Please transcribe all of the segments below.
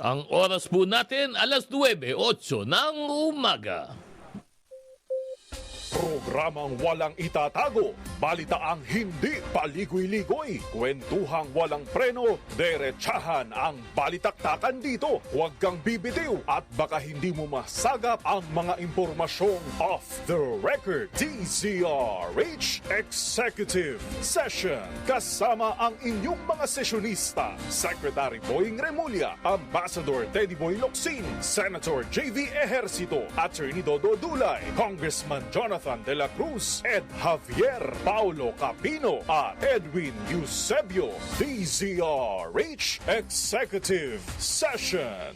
Ang oras po natin, alas 9:08 ng umaga. Programang walang itatago, balitaang hindi paligoy-ligoy, kwentuhang walang preno, derechahan ang balitaktakan dito. Huwag kang bibitiw at baka hindi mo masagap ang mga impormasyong off the record. DZRH Executive Session. Kasama ang inyong mga sesyonista, Secretary Boying Remulla, Ambassador Teddy Boy Locsin, Senator JV Ejercito, Attorney Dodo Dulay, Congressman Jonathan de la Cruz, Ed Javier Paulo Capino at Edwin Eusebio. DZRH Executive Session.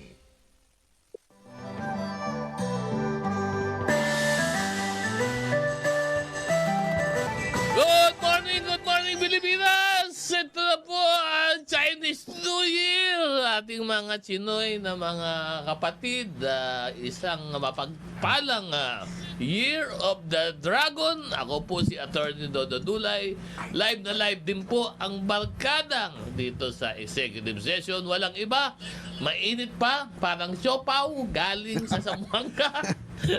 Good morning Pilipinas! Ito na po ang Chinese New Year! Ating mga Chinoy na mga kapatid, isang mapagpalang Year of the Dragon. Ako po si Attorney Dodo Dulay. Live na live din po ang barkadang dito sa executive session. Walang iba, mainit pa, parang siopaw galing sa Zamboanga.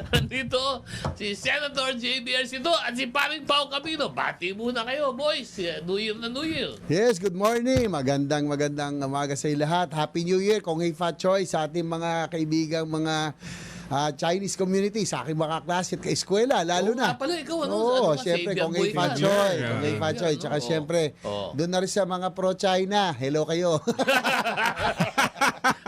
Andito si Senator JBR Sito at si Paring Pao Capino. Bati muna kayo, boys. New Year na New Year. Yes, good morning. Magandang umaga sa lahat. Happy New Year, Kong Hei Fat Choi, sa ating mga kaibigang mga Chinese community, sa aking mga klase at kaeskwela, lalo na. Pala, ikaw, Oo, ka, siyempre, Savior Kong Boy Hei ka, Fat no? Choi. Yeah. Kong Hei Fat Choi. Tsaka siyempre, Oo. doon na rin sa mga pro-China. Hello kayo.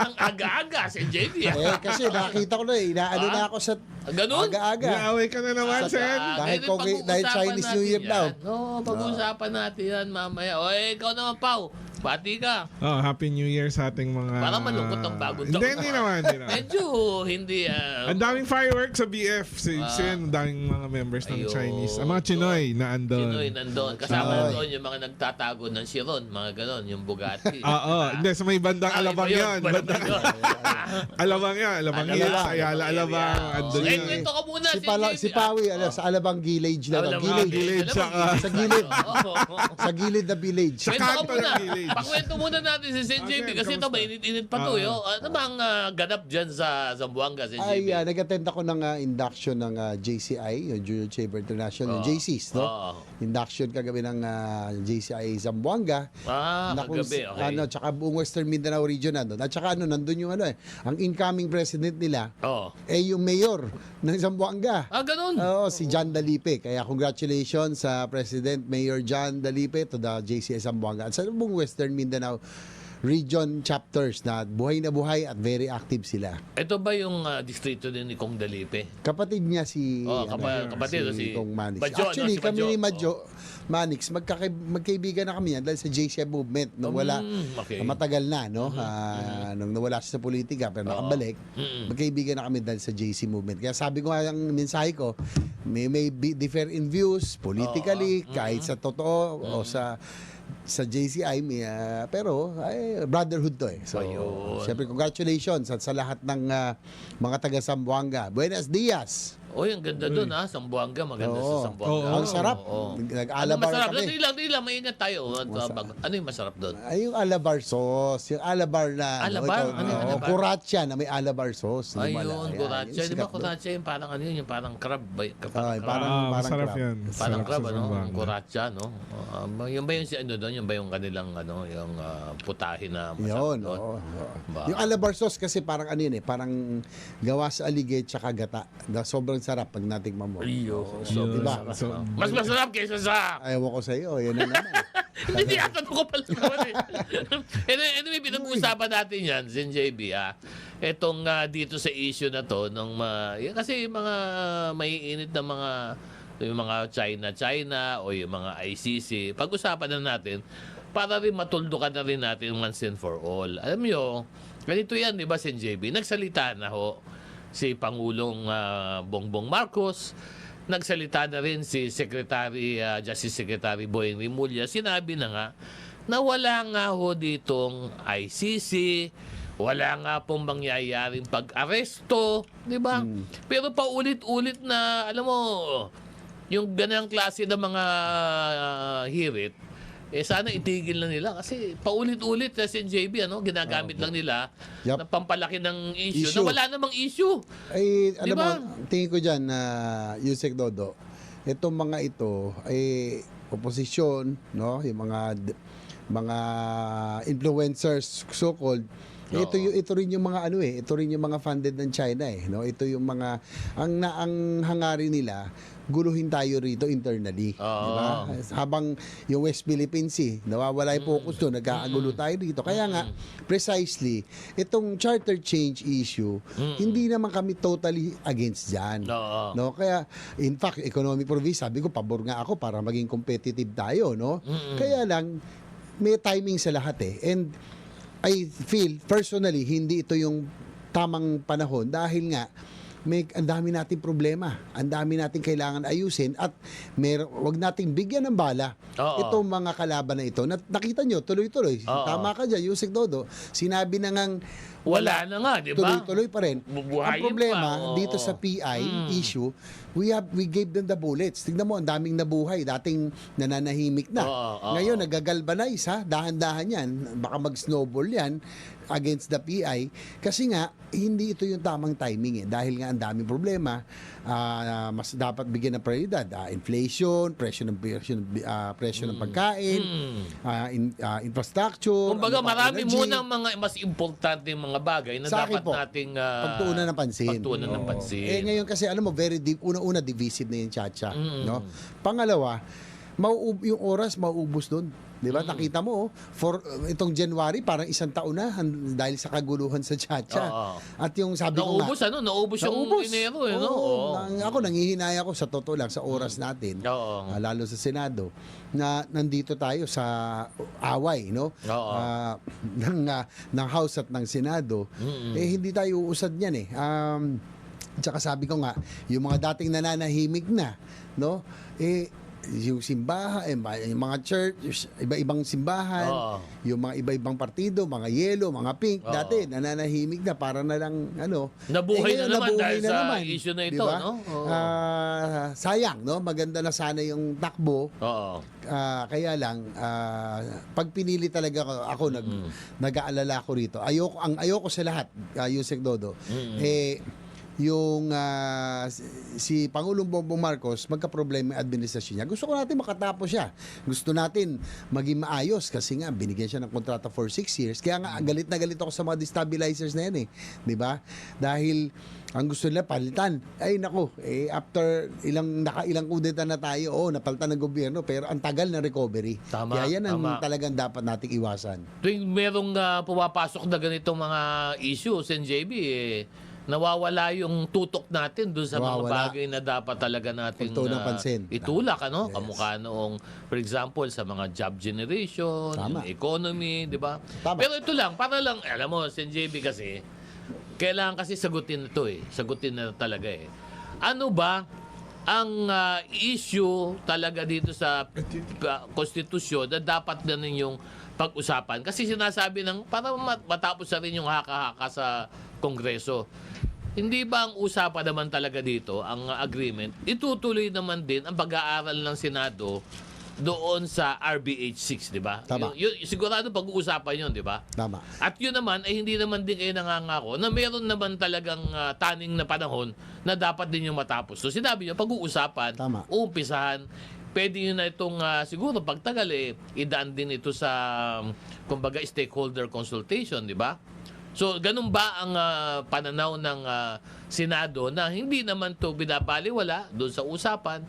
Ang aga-aga si JB. Kasi nakita ko na inaano na ako sa Ganun? aga-aga. Inaaway ka na naman, Sa- Sen. Dahil dahil Chinese New Year daw. No, pag-uusapan natin yan mamaya. O, ikaw naman, Pao. Bati ka. Oh, Happy New Year sa ating mga... Parang malungkot ang bagong taon. Hindi naman. Medyo hindi. Ang daming fireworks sa BF. Ang daming mga members ng Ayun. Chinese. Ang mga Chinoy na andon. Chinoy nandun. Kasama Chinoy. nandun yung mga nagtatago ng Chiron. Mga ganon, yung Bugatti. Oo. Hindi, sa may bandang Alabang iba yan. Bandang yun. Alabang yan. Alabang Alabang. yan. Sa Ayala, Alabang. Oo. Andun Eh, yan. kwento ka muna. Si Pawi, sa Alabang Village na lang. Village, Alabang saka- Sa gilid. Oo. Sa gilid na village. Sa Kwento ka kanto muna. ng village. Pakwento muna natin si Sen JB Sen, kasi ito kamusta? mainit-init pa to. Yo. Ano bang ganap dyan sa Zamboanga, Sen Ay, JB? nag-attend ako ng induction ng JCI, yung Junior Chamber International, yung JCs, no? Oo. Induction kagabi ng JCI Zamboanga. Kagabi, okay. Tsaka buong Western Mindanao region nandun. At tsaka nandun yung ang incoming president nila, Oo. yung mayor ng Zamboanga. Ganun. Oo, si John Dalipe. Kaya congratulations sa President Mayor John Dalipe to the JCI Zamboanga at sa buong Western Mindanao region chapters na buhay at very active sila. Ito ba yung distrito din ni Kong Dalipe? Kapatid niya si kapatid si Kong Manix. Badjo, no? Actually, Si kami Badjo. ni Madjo Manix, magkaibigan na kami yan dahil sa JCI movement nung okay. matagal na, no? Nung nawala siya sa politika pero nakabalik, magkaibigan na kami dahil sa JC movement. Kaya sabi ko nga ang mensahe ko, may be differ in views politically, kahit sa totoo o sa JCI, pero brotherhood to eh. So, Ayun. siyempre congratulations sa lahat ng mga taga Zamboanga. Buenos dias. Oy, ang ganda doon Zamboanga, maganda Oo. sa Zamboanga. Oo. Ang sarap. Oo. Ano Nag-alabar masarap? kami. Hindi lang, maingat tayo. Ano yung masarap doon? Ay, yung alabar sauce. Yung alabar na... Alabar? Ano yung alabar? Kuratsa na may alabar sauce. Ayun, kuratsa. Di ba Yung kuratsa yung parang ano yun, yung parang crab ba? Ay, parang masarap crab. yan. Parang Sarap crab, sa ano? Zamboanga. Kuratsa, no? Yung ba yung si ano doon? Yung ba yung kanilang, ano, yung putahe na masarap Yun, doon? oo. Ba? Yung alabar sauce kasi parang ano yun eh, parang gawa sa aligay tsaka gata. Na sobrang sarap pag natikman mo. Iyo. So, Yun. diba? So, Mas masarap kaysa sa... Ayaw ko sa iyo, yan na naman. Hindi yata ko pala naman eh. Anyway, pinag-uusapan natin yan, Sen JB, Etong dito sa issue na to, yan kasi mga maiinit na yung mga China o yung mga ICC, pag-usapan na natin para rin matuldukan na rin natin once and for all. Alam nyo, ganito yan, di ba, Sen JB? Nagsalita na ho si Pangulong Bongbong Marcos, nagsalita na rin si Justice Secretary Boying Remulla. Sinabi na nga na wala nga ho ditong ICC, wala nga pong mangyayaring pag-aresto, di ba? Pero paulit-ulit na, alam mo, yung ganang klase ng mga hirit, sana itigil na nila kasi paulit-ulit sa SNJB, ginagamit lang nila Yup. na pampalaki ng issue, Issue. na wala namang issue. Ay, alam Diba? mo, tingin ko dyan na Yusek Dodo, itong mga ito ay oposisyon, no? Yung mga influencers so-called. Oo. Ito rin yung mga ito rin yung mga funded ng China no? Ito yung mga ang hangarin nila guluhin tayo rito internally, Oo. di ba? Habang yung West Philippine Sea, nawawala yung focus doon, nagkakagulo tayo dito. Kaya nga, precisely, itong charter change issue, hindi naman kami totally against dyan. Oo. No? Kaya, in fact, economic province, sabi ko, pabor nga ako para maging competitive tayo, no? Kaya lang, may timing sa lahat And I feel, personally, hindi ito yung tamang panahon dahil nga, ang dami nating problema, ang dami nating kailangan ayusin at wag nating bigyan ng bala Oo. itong mga kalaban na ito. Nakita nyo, tuloy-tuloy. Oo. Tama ka dyan, Yusek Dodo. Sinabi na ngang Wala na nga, di ba? tuloy-tuloy pa rin. Bubuhayin Ang problema pa, oo. dito sa PI issue, we gave them the bullets. Tignan mo, ang daming nabuhay. Dating nananahimik na. Oo. Ngayon, nagagalvanize ha. Dahan-dahan yan. Baka mag-snowball yan against the PI. Kasi nga, hindi ito yung tamang timing Dahil nga ang daming problema, mas dapat bigyan ng prioridad. Inflation, presyo ng pagkain, infrastructure. Kumbaga, marami energy. munang mga mas importante mga bagay na Sa akin dapat po, nating pagtuunan ng pansin. pagtuunan ng Oo. pansin. Ngayon kasi alam mo very deep, una divisive na yung Chacha, no? Pangalawa, yung oras mauubos doon. 'Di ba? Nakita mo for itong January parang isang taon na dahil sa kaguluhan sa Chacha. Oo. At yung sabi ko nga, Naubos yung Enero no? Oo. Ako nanghihinaya ako sa totoo lang sa oras natin. Oo. Lalo sa Senado na nandito tayo sa away no Oo. ng House at ng Senado hindi tayo uusad niyan tsaka sabi ko nga yung mga dating nananahimik na no yung simbahan, yung mga church, iba-ibang simbahan, Oo. yung mga iba-ibang partido, mga yellow, mga pink, Oo. dati nananahimik na para na lang Nabuhay ngayon, na naman nabuhay dahil na sa naman. issue na ito, Diba? no? Oo. Sayang, no? Maganda na sana yung takbo. Oo. Kaya lang pag pinili talaga ako nag-aalala ako rito. Ayoko sa lahat, Yusek Dodo. Yung si Pangulong Bongbong Marcos magka-problema yung administrasyon niya. Gusto ko natin makatapos siya. Gusto natin maging maayos kasi nga binigyan siya ng kontrata for 6 years. Kaya nga galit na galit ako sa mga destabilizers na yan 'di ba? Dahil ang gusto nila palitan. Ay nako, after ilang kudeta na tayo, napalitan ng gobyerno pero ang tagal ng recovery. Tama, Kaya yan ang tama. talagang dapat nating iwasan. Tuwing merong pumapasok na ganitong mga issues, NJB, nawawala yung tutok natin doon sa mga Nawawala. bagay na dapat talaga natin Pagtuunan ng pansin. itulak, Yes. Kamukha noong, for example, sa mga job generation, Tama. yung economy, di ba? Tama. Pero ito lang, para lang, alam mo, NJB kasi, kailangan kasi sagutin ito Sagutin na talaga Ano ba ang issue talaga dito sa konstitusyon na dapat na ninyong pag-usapan? Kasi sinasabi para matapos na rin yung haka-haka sa Kongreso. Hindi ba ang usapan naman talaga dito, ang agreement, itutuloy naman din ang pag-aaral ng Senado doon sa RBH 6, di ba? Tama. Sigurado pag-uusapan yun, di ba? Tama. At yun naman ay hindi naman din kayo nangangako na meron naman talagang taning na panahon na dapat din yung matapos. So sinabi nyo, pag-uusapan, Tama. uumpisahan, pwede nyo na itong siguro pagtagal idaan din ito sa kumbaga stakeholder consultation, di ba? So ganun ba ang pananaw ng Senado na hindi naman to binabaliwala doon sa usapan,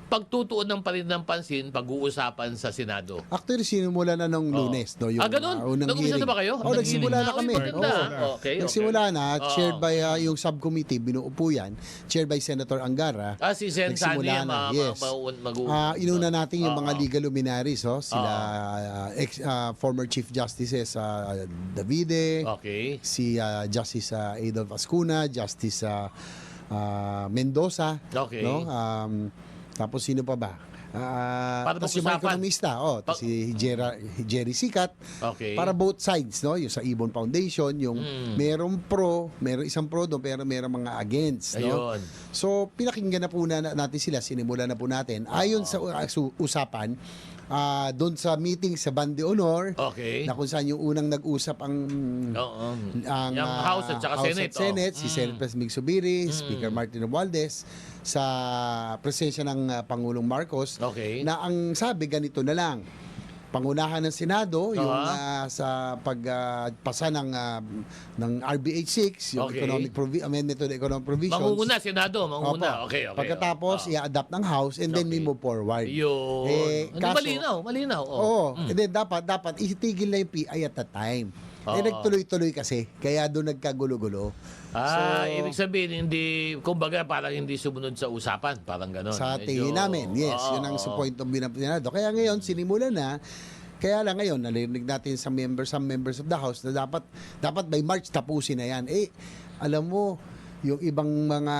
pagtutuon ng pa rin ng pansin, pag-uusapan sa Senado? Actually, sinimula na nung Lunes, no? Yung, ganun? unang Nag-umpisa hearing. na ba kayo? Oo, nagsimula na kami. Maganda. Oo. Okay. Nagsimula na, Oo. chaired by yung subcommittee, binuupo yan, chaired by Senator Angara. Si Sen Sani, Nagsimula na, yes. Inuna natin yung mga legal luminaries, sila former Chief Justices Davide, Okay. si Justice Adolf Ascuna, Justice Mendoza, Okay. no? Tapos sino pa ba? Para tapos yung mga pag-usapan. ekonomista, si Jerry Sikat. Okay. Para both sides, no? Yung sa Ibon Foundation, yung merong isang pro doon, pero merong mga against, no? Ayun. So, pinakinggan na po natin sila, sinimula na po natin. Ayon sa usapan, doon sa meeting sa Bande Honor, Okay. na kung saan yung unang nag-usap ang Oo. ang Yung House at saka Senate. Senate, oh. si Senate President Mig Subiri, Speaker Martin Romualdez, sa presensya ng Pangulong Marcos, Okay. na ang sabi ganito na lang, pangunahan ng Senado yung sa pagpasa ng RBH 6, yung Okay. amendment to the economic provisions. Mangunguna, Senado. Mangunguna. Opo. Okay. Pagkatapos, i-adapt ng House and then we Okay. move forward. Yun. Hindi, kaso- malinaw. Oo. And then dapat itigil na yung PI at that time. Oo. Nagtuloy-tuloy kasi. Kaya doon nagkagulo-gulo. Ibig sabihin, hindi, kumbaga, parang hindi sumunod sa usapan. Parang gano'n. Sa Medyo- tingin namin, yes. Oo, Yun ang oo. point of view ng Senado. Kaya ngayon, sinimula na. Kaya lang ngayon, narinig natin sa members of the House na dapat by March tapusin na yan. Alam mo, yung ibang mga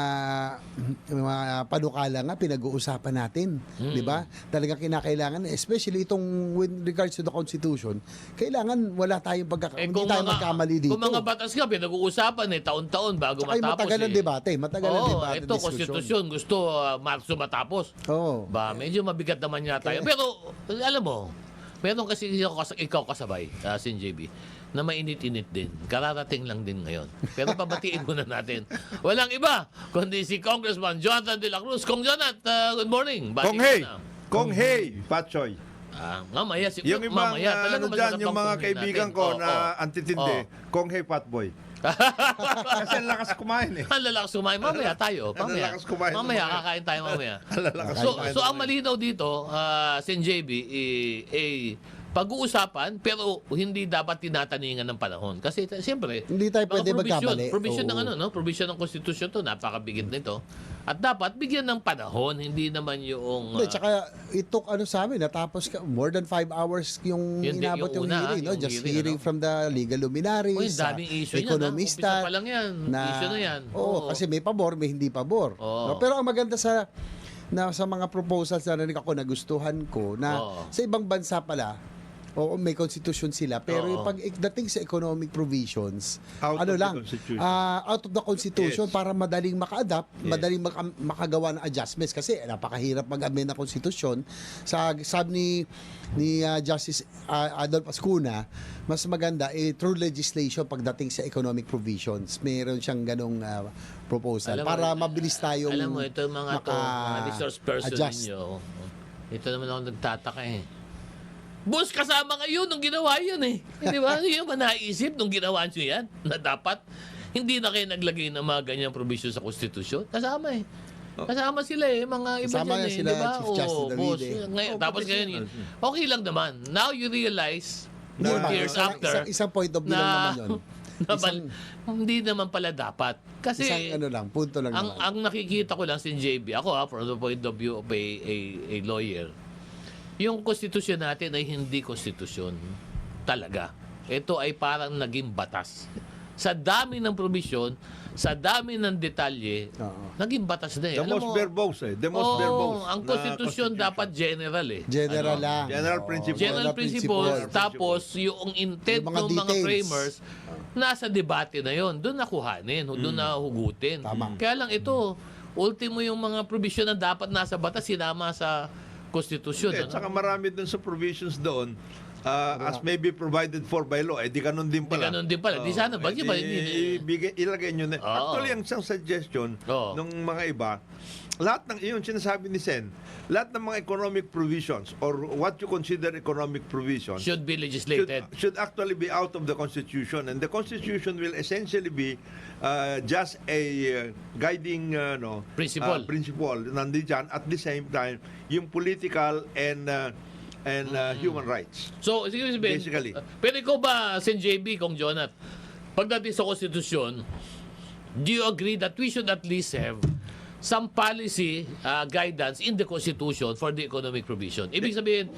panukala nga pinag-uusapan natin, 'di ba? Talagang kinakailangan, especially itong with regards to the Constitution, kailangan wala tayong hindi tayo magkamali dito. Kung mga batas nga, pinag-uusapan taon-taon bago Tsaka yung matapos. matagal ang debate, matagal ang debate. Ito, konstitusyon, gusto Marso matapos. Oo. Medyo mabigat naman yata yun. Pero, alam mo, meron kasi ikaw kasabay, Sin JB, na mainit-init din. Kararating lang din ngayon. Pero pabatiin muna natin. Walang iba, kundi si Congressman Jonathan De La Cruz. Kong Jonathan, good morning. Kong Hey! Kong Hey! Patsoy. Mamaya, Yung ibang talagang dyan, yung masarap mga ang kaibigan kunin ko natin. na antitindi, Kong Hey Patboy. Kasi ang lakas kumain eh. Ang lalakas kumain. Mamaya tayo. Ang lalakas kumain. Mamaya, kakain tayo mamaya. Ang lalakas kumain. So ang malinaw dito, Sen JB, pag-uusapan pero hindi dapat tinataningan ng panahon. Kasi siyempre, Hindi tayo mga pwede magkamali. Provision ng Oo. provision ng konstitusyon to, napakabigit nito. At dapat bigyan ng panahon, hindi naman yung Hindi, tsaka it took sa amin, natapos more than 5 hours yung Yun din, inabot yung yung una, hearing. No? yung Just hearing, hearing from the legal luminaries, Uy, daming issue niyan. ekonomista. Umpisa pa lang yan. Issue na yan. Oo, kasi may pabor, may hindi pabor. Oo. No? Pero ang maganda sa mga proposals na narinig ako, nagustuhan ko, na Oo. sa ibang bansa pala, oo, may konstitusyon sila, pero Oo. yung pagdating sa economic provisions, Out of the lang, Constitution. out of the constitution Yes. para madaling maka-adapt, Yes. madaling makagawa ng adjustments kasi napakahirap mag-amend ng konstitusyon. Sabi ni Justice Adolf Ascuna, mas maganda through legislation pagdating sa economic provisions. Meron siyang ganong proposal Alam mo, para mabilis tayong alam mo, ito mga resource person adjust. ninyo. Ito naman ako nagtataka Boss, kasama kayo nung ginawa yan Di ba? Hindi naman naisip nung ginawa nyo yan na dapat hindi na kayo naglagay ng mga ganyang provision sa konstitusyon. Kasama Kasama sila mga iba Kasama dyan yan sila, di ba? Chief Justice David, boss. Tapos ngayon, okay lang naman. Now you realize, Hindi 4 ba? years after, Isang point of view lang naman yun. hindi naman pala dapat. Kasi, Isang punto lang naman. ang nakikita ko lang si JB, ako from the point of view of a lawyer, yung konstitusyon natin ay hindi konstitusyon talaga. Ito ay parang naging batas. Sa dami ng provision, sa dami ng detalye, Oo. naging batas na The most verbose eh. The most verbose. ang na konstitusyon dapat general General lang. General Oo, principle. General principles, tapos yung intent Yung mga ng mga details. framers, nasa debate na yon, doon nakuhanin, doon na hugutin. Tama. Kaya lang ito, ultimo yung mga provision na dapat nasa batas, sinama sa konstitusyon. At saka marami dun sa provisions doon, as may be provided for by law, di ganun din pala. ganun din pala. Di sana ba? Di ba? Ilagay nyo na. Oo. Actually, ang isang suggestion Oo. ng mga iba, lahat ng yung sinasabi ni Sen, lahat ng mga economic provisions or what you consider economic provisions Should be legislated. should actually be out of the Constitution, and the Constitution will essentially be just a guiding principle nandiyan. At the same time yung political and human rights. So, sige sabihin, Basically. pero ikaw ba, Sen JB, kong Jonat, pagdating sa konstitusyon, do you agree that we should at least have some policy guidance in the Constitution for the economic provision? Ibig sabihin,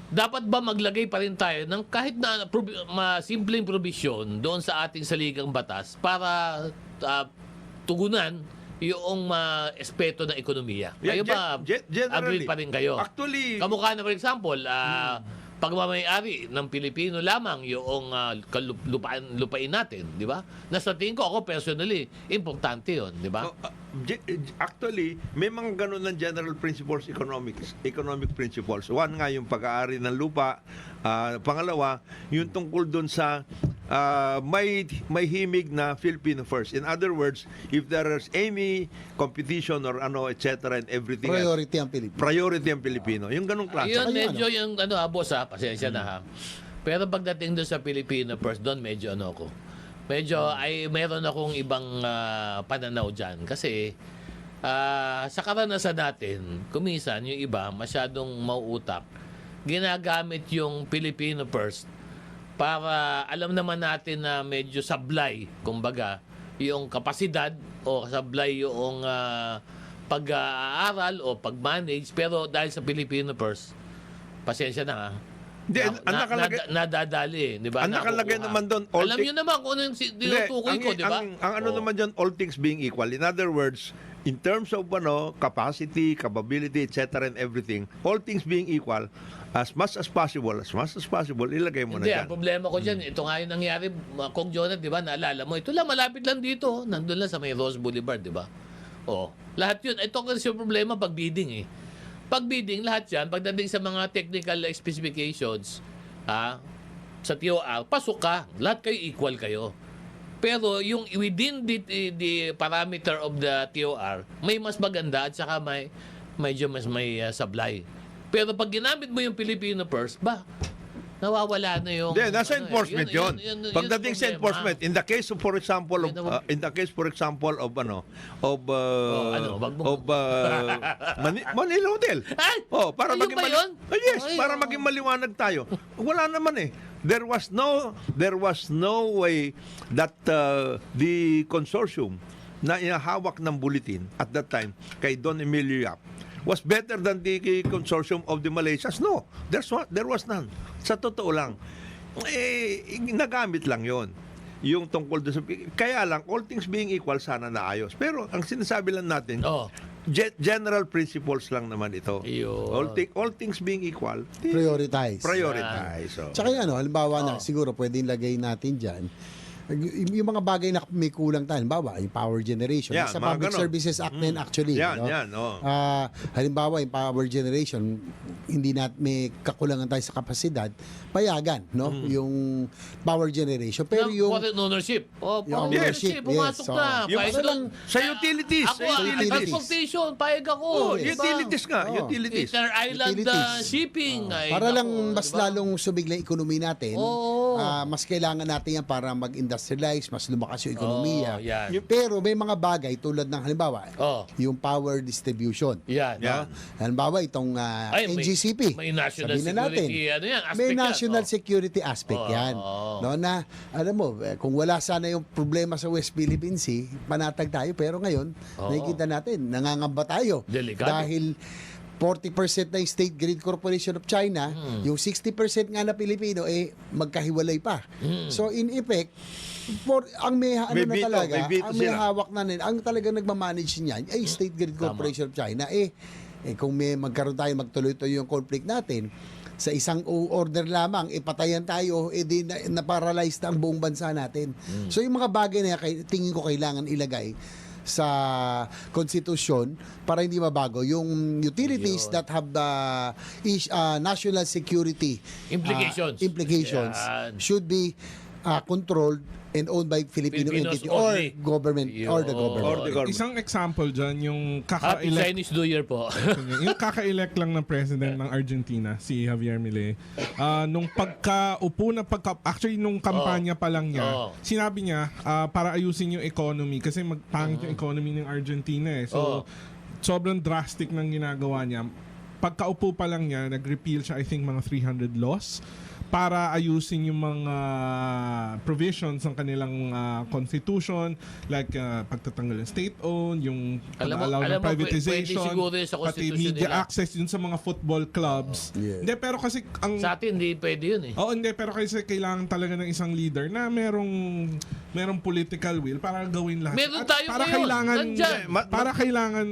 dapat ba maglagay pa rin tayo ng kahit na simpleng provision doon sa ating saligang batas para tugunan yung espeto ng ekonomiya? Yeah, Kayo ba, generally. agree pa rin kayo? Actually, Kamukha na, for example, pagmamayari ng Pilipino lamang yung lupain natin, di ba? Na sa tingin ko ako personally, importante 'yon, di ba? Actually, may mga ganun ng general principles, economic principles. One nga yung pag-aari ng lupa. Pangalawa, yung tungkol doon sa may himig na Filipino first. In other words, if there is any competition or etc. and everything else, priority ang Pilipino. Yung ganung klase. Ayun, medyo yung boss pasensya na ha. Pero pagdating doon sa Filipino first, doon medyo ako. Medyo meron akong ibang pananaw dyan. Kasi sa karanasan natin, kumisan yung iba masyadong mauutak. Ginagamit yung Filipino first para alam naman natin na medyo sablay, kumbaga, yung kapasidad o sablay yung pag-aaral o pag-manage. Pero dahil sa Filipino first, pasensya na ha. Hindi, Nadadali, di ba? Ang nakalagay naman doon, alam niyo naman kung ano yung tinutukoy ko, di ba? Ang ano naman dyan, all things being equal. In other words, in terms of capacity, capability, etc. and everything, all things being equal, as much as possible, ilagay mo Hindi, na dyan. ang problema ko dyan, ito nga yung nangyari, Kong Jonah, di ba? Naalala mo, ito lang, malapit lang dito. Nandun lang sa may Rose Boulevard, di ba? Lahat yun. Ito kasi yung problema pag bidding Pag bidding, lahat yan, pagdating sa mga technical specifications, sa TOR, pasok ka. Lahat kayo equal kayo. Pero yung within the parameter of the TOR, may mas maganda at saka medyo mas may sablay. Pero pag ginamit mo yung Filipino first, nawawala na yung... Hindi, nasa enforcement yun. Pagdating sa problema. enforcement, in the case for example of Manila Hotel. Ay! Para Ayun maging ba yun? yes, Ay, para maging maliwanag tayo. Wala naman There was no way that the consortium na inahawak ng bulletin at that time kay Don Emilio Yap was better than the consortium of the Malaysians. No, there was none. Sa totoo lang, nagamit lang yon. Yung tungkol doon sa... Kaya lang, all things being equal, sana naayos. Pero ang sinasabi lang natin, general principles lang naman ito. All things being equal, Prioritize. So. Tsaka halimbawa siguro pwedeng lagay natin dyan, yung mga bagay na may kulang tayo, halimbawa, yung power generation. Sa Public Services Act na actually. Halimbawa, yung power generation, hindi may kakulangan tayo sa kapasidad, payagan, Yung power generation. Pero yung... Foreign ownership. Yung Ownership, pumasok na. Sa utilities. Transportation, payag ako. Utilities nga. Utilities. Inter-island shipping. Para lang mas lalong sumigla yung economy natin, mas kailangan natin yan para mag-industrialize, mas lumakas yung ekonomiya. Pero may mga bagay tulad ng halimbawa, yung power distribution. Halimbawa, itong NGCP. May national Sabihin na natin, security, aspect may yan. national security aspect yan. Na, alam mo, kung wala sana yung problema sa West Philippine Sea, panatag tayo. Pero ngayon, nakikita natin, nangangamba tayo. Delikado. Dahil 40% na yung State Grid Corporation of China, yung 60% nga na Pilipino, magkahiwalay pa. So, in effect, ang may hawak na ang talagang nagmamanage niyan ay State Grid Corporation of China. Kung may magkaroon tayo, magtuloy-tuloy yung conflict natin, sa isang order lamang, patayan tayo, di na-paralyze na ang buong bansa natin. So, yung mga bagay na tingin ko kailangan ilagay sa konstitusyon para hindi mabago yung utilities that have national security implications should be controlled and owned by Filipino entity or government or the government. Isang example dyan, yung Happy Chinese New Year po. yung kaka-elect lang ng president ng Argentina, si Javier Milei, nung actually nung kampanya pa lang niya, sinabi niya, para ayusin yung economy, kasi magpangit yung economy ng Argentina So, sobrang drastic ng ginagawa niya. Pagkaupo pa lang niya, nag-repeal siya, I think, mga 300 laws para ayusin yung mga provisions ng kanilang constitution, like pagtatanggal ng state-owned, yung pag-allow ng privatization, pati media access yun sa mga football clubs. Hindi, pero kasi sa atin, hindi pwede yun hindi, pero kasi kailangan talaga ng isang leader na merong merong political will para gawin lahat. Meron At tayo para ngayon. kailangan Nandyan. para kailangan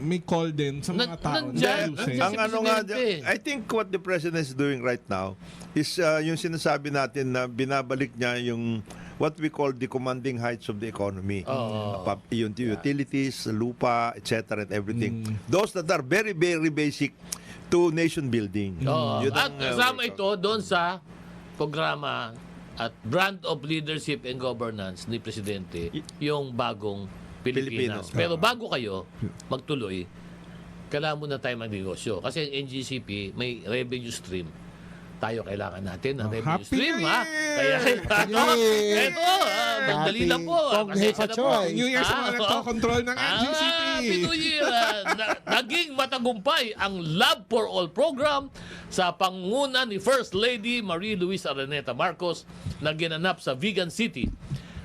may call din sa mga tao na Nandyan. ayusin. Nandyan. Ang si ano nga, Presidente. I think what the President is doing right now is yung sinasabi natin na binabalik niya yung what we call the commanding heights of the economy. Yung utilities, lupa, etc. and everything. Those that are very, very basic to nation building. Oo. Yun At ang, kasama work. ito doon sa programa at brand of leadership and governance ni Presidente, yung bagong Pilipinas. Pilipino. Pero bago kayo magtuloy, kailangan muna tayo magnegosyo. Kasi ang NGCP may revenue stream. Tayo kailangan natin ng revenue Happy stream, New ha? Kaya, Year! ito, magdali lang po. Kong Pasensya Hepa na po. Choy. New Year sa mga nagko-control ng NGCP. Happy New Year! Naging matagumpay ang Love for All program sa pangunguna ni First Lady Marie Luisa Araneta Marcos na ginanap sa Vigan City.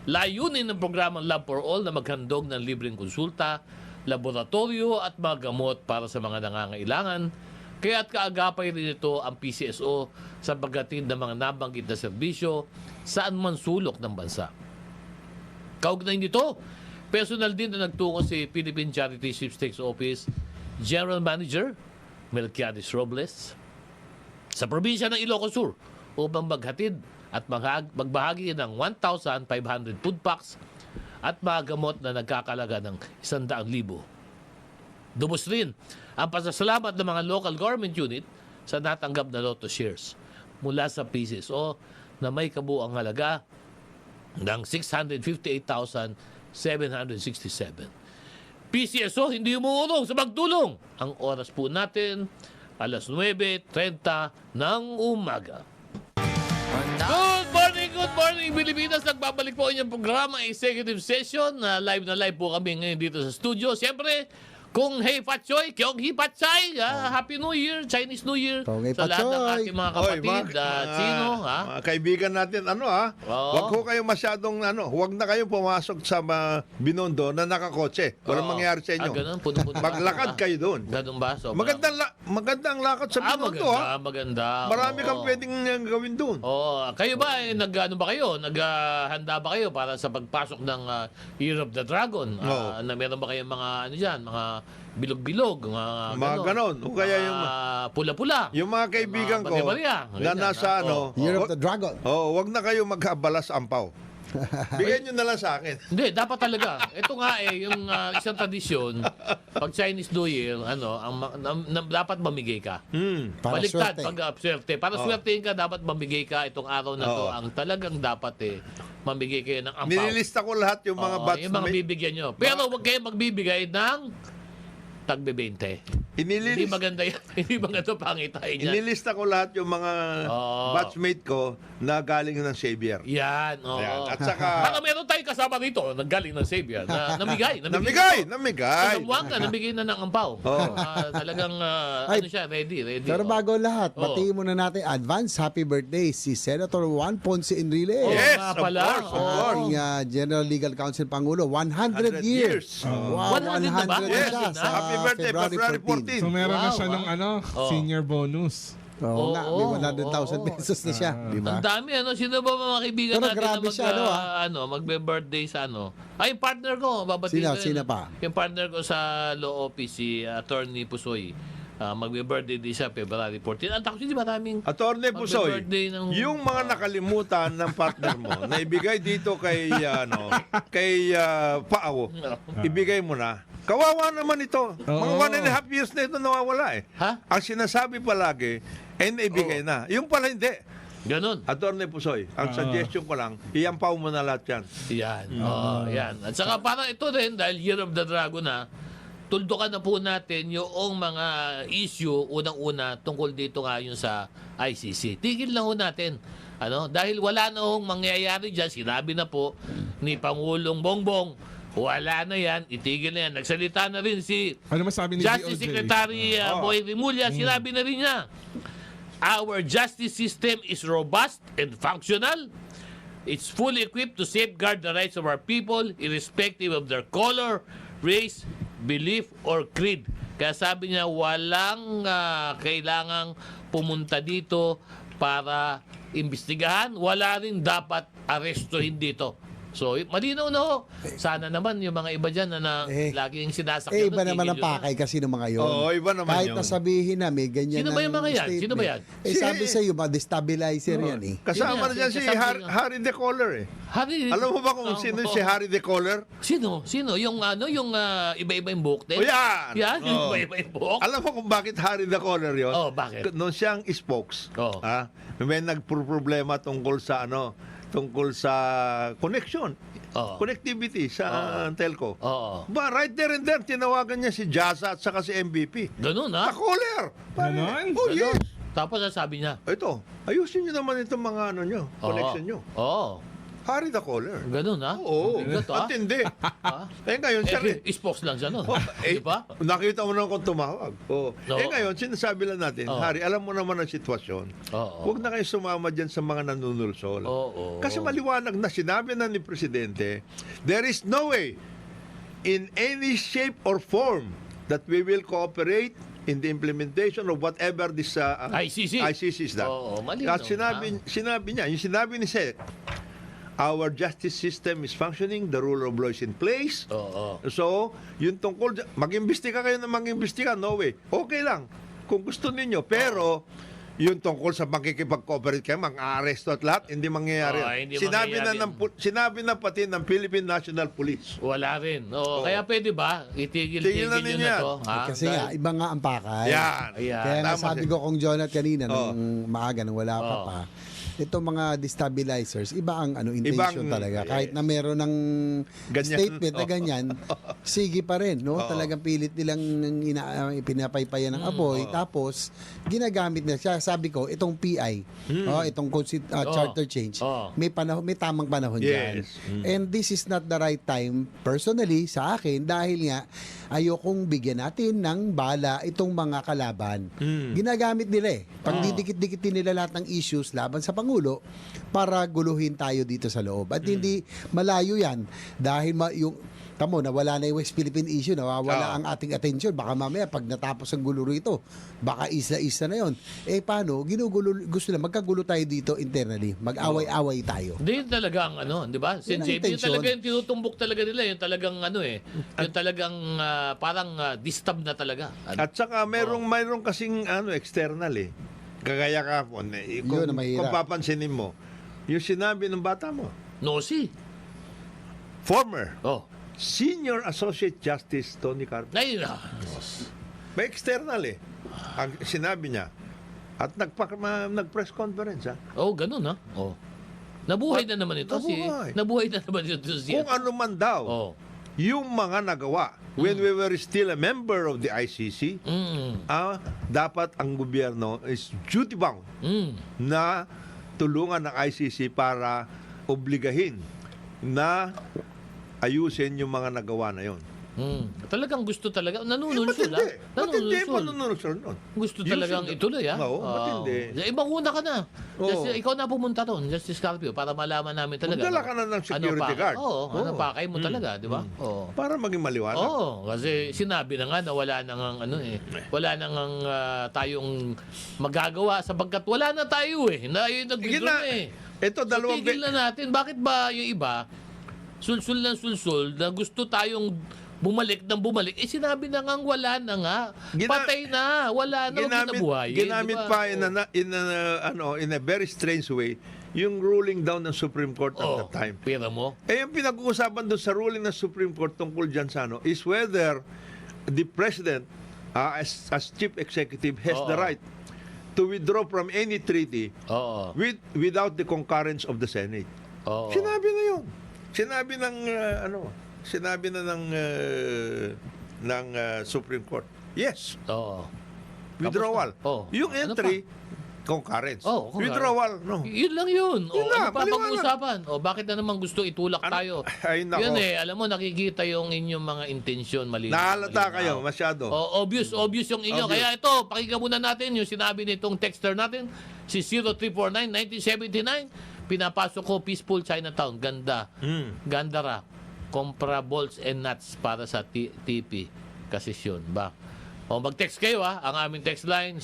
Layunin ng programang Love for All na maghandog ng libreng konsulta, laboratorio at mga gamot para sa mga nangangailangan. Kaya't kaagapay rin ito ang PCSO sa paghatid ng mga nabanggit na serbisyo saan man sulok ng bansa. Kaugnay nito, personal din na nagtungo si Philippine Charity Sweepstakes Office General Manager Melquiades Robles sa probinsya ng Ilocos Sur upang maghatid at magbahagi ng 1,500 food packs at mga gamot na nagkakalaga ng 100,000. Dubos rin ang pasasalamat ng mga local government unit sa natanggap na Lotto shares mula sa PCSO na may kabuang halaga ng 658,767. PCSO hindi umuurong sa magtulong. Ang oras po natin, alas 9:30 ng umaga. Good morning, Pilipinas. Nagbabalik po inyong programa, executive session. Live na live po kami ngayon dito sa studio. Siyempre, kung Hey Patchoy, Kyong Hi Patchay, Happy New Year, Chinese New Year Kong Hey sa lahat ng Patchoy. ating mga kapatid. Sino, ha? Mga kaibigan natin, Oo. Wag ko kayo masyadong, wag na kayo pumasok sa Binondo na nakakotse. Walang Oo. mangyayari sa inyo. Ganun, puno-puno. Maglakad kayo doon. Ganun ba? So, Magandang lakad sa Binondo, maganda. Marami kang Oo. pwedeng gawin doon. Oh, kayo ba ano ba kayo? Naghanda ba kayo para sa pagpasok ng Year of the Dragon? Oo. Na meron ba kayong mga ano diyan, mga bilog-bilog, Mga ganon. O kaya yung pula-pula. Yung mga kaibigan ko bariya-bariya. na Ganyan, nasa Year of the Dragon. wag na kayo magkabalas ampaw. Bigyan nyo na lang sa akin. Hindi, dapat talaga. Ito nga yung isang tradisyon, pag Chinese New Year, dapat mamigay ka. Para Baliktad, swerte. pag swerte. Para swertein ka, dapat mamigay ka itong araw na to. Oo. Ang talagang dapat mamigay kayo ng ampaw. Nililista ko lahat yung mga Oo, batch yung mga bibigyan nyo. Pero huwag kayo magbibigay ng tagbe 20. Hindi maganda yan. Hindi maganda pangitain yan. Inilista ko lahat yung mga Oo. batchmate ko na galing ng Xavier. Yan. Oo. Ayan. At saka, Baka meron tayong kasama dito, nanggaling ng Xavier, na namigay. namigay! Tunamuan ka, namigay na ng ampaw. Oo. Talagang, Ay, siya, ready. Pero Oo. bago lahat, Oo. batiin muna natin advance happy birthday si Senator Juan Ponce Enrile. Oo, Yes, nga of pala. course, of Oo. course. Ang General Legal Counsel Pangulo, 100 years. Wow, 100 na ba? 100 na Yes, siya sa happy birthday, February 14. So meron na Wow, siya wow. ng Oh. senior bonus. Oo nga, may Oo, 100,000 oo. pesos na siya. Di ba? Ang dami, Sino ba mga kaibigan Pero natin grabe na siya, magbe-birthday sa Ay, yung partner ko, babatiin ko. Sino pa? Yung partner ko sa law office, si Attorney Pusoy. Magbe-birthday din siya, February 14. Ang takot hindi maraming Attorney Pusoy, magbe-birthday ng... yung mga nakalimutan ng partner mo na ibigay dito kay Pao, ibigay mo na. Kawawa naman ito. Mga Oo. 1.5 years na ito nawawala eh. Ha? Ang sinasabi palagi, naibigay na. Yung pala hindi. Ganon. Attorney Pusoy, ang suggestion ko lang, iyampaw mo na lahat yan. Yan. Yan. At saka para ito rin, dahil Year of the Dragon na, tuldukan na po natin yung mga issue, unang-una, tungkol dito nga yung sa ICC. Tigil na ho natin. Dahil wala na hong mangyayari dyan, sinabi na po ni Pangulong Bongbong, wala na yan, itigil na yan. Nagsalita na rin si Ano masabi ni Justice DOJ? Secretary Boy Rimulya, sinabi na rin niya, our justice system is robust and functional. It's fully equipped to safeguard the rights of our people irrespective of their color, race, belief, or creed. Kaya sabi niya, walang kailangang pumunta dito para imbestigahan. Wala rin dapat arestuhin dito. So, malinaw na ho. Sana naman yung mga iba dyan na laging sinasakyan. Iba naman ang pakay kasi ng mga yun. Oo, iba naman Kahit yun. nasabihin na may ganyan Sino ba yung mga yan? Sino ba yan? Sabi sa iyo, destabilizer yan eh. Kasama na dyan si Harry De Coller eh. Harry, Alam mo ba kung sino si Harry De Coller? Sino? Yung iba-iba yung buhok din? O yan! Yan, yung Oo. iba-iba yung buhok? Alam mo kung bakit Harry De Coller yun? Oh, bakit? Noon siyang spokes. Oh. May nagproblema tungkol sa connection. Oh. Connectivity sa telco. Oo. Ba, right there and there, tinawagan niya si Jaza at saka si MVP. Ganun, ha? The Coller! Ganon? Oh, yes! Tapos sabi niya, Ito, ayusin niyo naman itong mga connection niyo. Oo. Harry the Caller. Ganun, ha? Oo, Bigat, ha? at hindi. Ha? Ngayon, Spokes lang siya, no? Di eh, ba? nakita mo naman kung tumawag. No. Ngayon, sinasabi lang natin, Oo. Harry, alam mo naman ang sitwasyon. Oo. Huwag na kayo sumama dyan sa mga nanunulsol. Oo. Kasi maliwanag na sinabi na ni Presidente, there is no way in any shape or form that we will cooperate in the implementation of whatever this ICC is that. Oo, malinaw At sinabi niya, yung sinabi ni Sec, our justice system is functioning, the rule of law is in place. Oo. So, yung tungkol, mag-imbestiga kayo na mag-imbestiga, no way. Okay lang, kung gusto ninyo. Pero, yung tungkol sa makikipag-cooperate kayo, mag-aaresto at lahat, hindi mangyayari. Hindi sinabi mangyayari. sinabi na pati ng Philippine National Police. Wala rin. Oo. Kaya pwede ba? Itigil Tigilan nyo ninyo na yan. to. Ha? Kasi nga, iba nga ang pakay. Yan. Ayan. Kaya nga Tama sabi siya. ko kung Jonat kanina, Oo. nung maaga, nung wala pa Oo. pa, itong mga destabilizers, iba ang intention Ibang- talaga. Kahit na meron ng Ganyan. statement na ganyan, sige pa rin, no? Oo. Talagang pilit nilang pinapaypayan ng apoy, tapos ginagamit na siya. Sabi ko, itong PI, itong charter change, Oo. may tamang panahon dyan. Yes. And this is not the right time, personally, sa akin, dahil nga, ayokong bigyan natin ng bala itong mga kalaban. Ginagamit nila eh. Pag didikit-dikitin nila lahat ng issues laban sa Pangulo para guluhin tayo dito sa loob. At hindi malayo yan dahil tamo, nawala na yung West Philippine issue, nawawala ang ating attention. Baka mamaya, pag natapos ang gulo rito, baka isa-isa na yon. Paano? Gusto na, magkagulo tayo dito internally. Mag-away-away tayo. Hindi talaga ang di ba? Si Yun ang JB, yung intention. talaga yung tinutumbok talaga nila, yung talagang yung talagang parang disturb na talaga. At saka mayroong kasing external eh. Kagaya kahapon Yun ang mahirap. kung papansinin mo, yung sinabi ng bata mo, Nosi. former Oh. Senior Associate Justice Tony Carpio. Ngayon na. May external eh. Ang sinabi niya. At nag-press conference ha. Oh, ganun ha. Oh. Nabuhay na naman ito nabuhay na naman ito si Kung ano man daw, Oh. yung mga nagawa when we were still a member of the ICC, dapat ang gobyerno is duty bound na tulungan ng ICC para obligahin na ayusin yung mga nagawa na yon. Talagang gusto talaga. Nanunulsul ha. Matindi manunulsul nun. Gusto talagang ituloy ha. Oo, matindi. Ibang una ka na. Oo. Ikaw na pumunta doon, Justice Carpio, para malaman namin talaga. Magdala ka na ng security guard. Oo, ano Oo. pakay mo talaga, di ba? Oo. Para maging maliwanag. Oo, kasi sinabi na nga na wala na ngang wala na ngang tayong magagawa sapagkat wala na tayo na yun nag-withdraw eh. Ito, dalawang Tigil na natin. Bakit ba yung iba, sulsul na gusto tayong bumalik ng bumalik, sinabi na nga wala na nga. Patay na. Wala na. Ginabuhay. Ginamit pa in a very strange way yung ruling down ng Supreme Court at that time. Pira mo? Yung pinag-uusapan doon sa ruling ng Supreme Court tungkol dyan sa is whether the President as Chief Executive has the right to withdraw from any treaty without the concurrence of the Senate. Sinabi na yun. Sinabi ng sinabi na ng Supreme Court. Yes. Withdrawal. Yung entry, concurrence. Withdrawal, no. Yun lang yun. Yun lang, ano pa pag-usapan? Bakit na naman gusto itulak tayo? Ay, nako. Yun alam mo, nakikita yung inyong mga intensyon mali. Nahalata kayo, masyado. Obvious yung inyo. Obvious. Kaya ito, pakinggan muna natin yung sinabi nitong texter natin, si 0349-1979. Pinapasok ko Peaceful Chinatown. Ganda. Gandara. Compra bolts and nuts para sa TP. Kasisyon ba? Mag-text kayo ang aming text line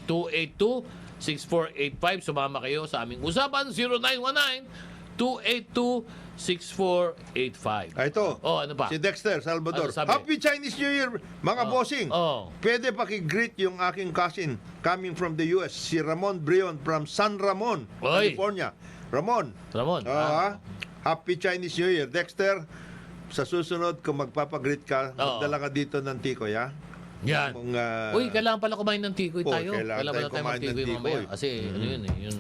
0919-282-6485. Sumama kayo sa aming usapan 0919 282-6485. Ito. Oh, ano pa? Si Dexter Salvador. Ano sabi? Happy Chinese New Year, mga bossing. Oh. Pwede pakigreet yung aking cousin coming from the US, si Ramon Brion from San Ramon, Oy. California. Ramon. Happy Chinese New Year. Dexter, sa susunod, kung magpapagreet ka, magdala ka dito ng tikoy, ha? Yan. Kung, Uy, kailangan pala kumain ng tikoy tayo. kailangan Kailangan tayo pala tayo kumain ng mag-tikoy mamaya. tikoy. Kasi ano yun eh, yun.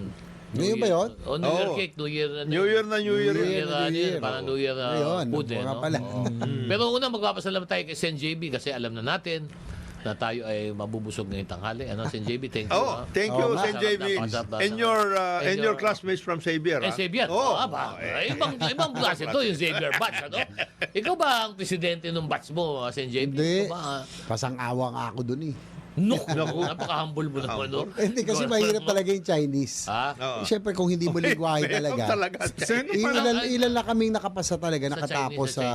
Ngayon ba yun? Oh, New Year Oo. cake, New Year. New Year na New Year. New Year, New ano yun, Year. parang New Year Ngayon, food eh. mga No? pala. Oo. Pero una, magpapasalamat tayo kay Sen JB kasi alam na natin na tayo ay mabubusog ngayong tanghali. Ano, Sen JB, thank you. Oh, thank you, Oo nga. Sen JB. And your classmates from Xavier, ha? Xavier. Oh. Ibang klase to, yung Xavier batch, ano? Ikaw ba ang presidente ng batch mo, Sen JB? Hindi. Ikaw ba? Pasang-awa nga ako dun eh. Napaka-humble mo naman, no? Hindi kasi mahirap talaga yung Chinese. Ha? Oo. Siyempre kung hindi mo lingwahe talaga. Sen, Ilan na kaming nakapasa talaga, Sa nakatapos Chinese, sa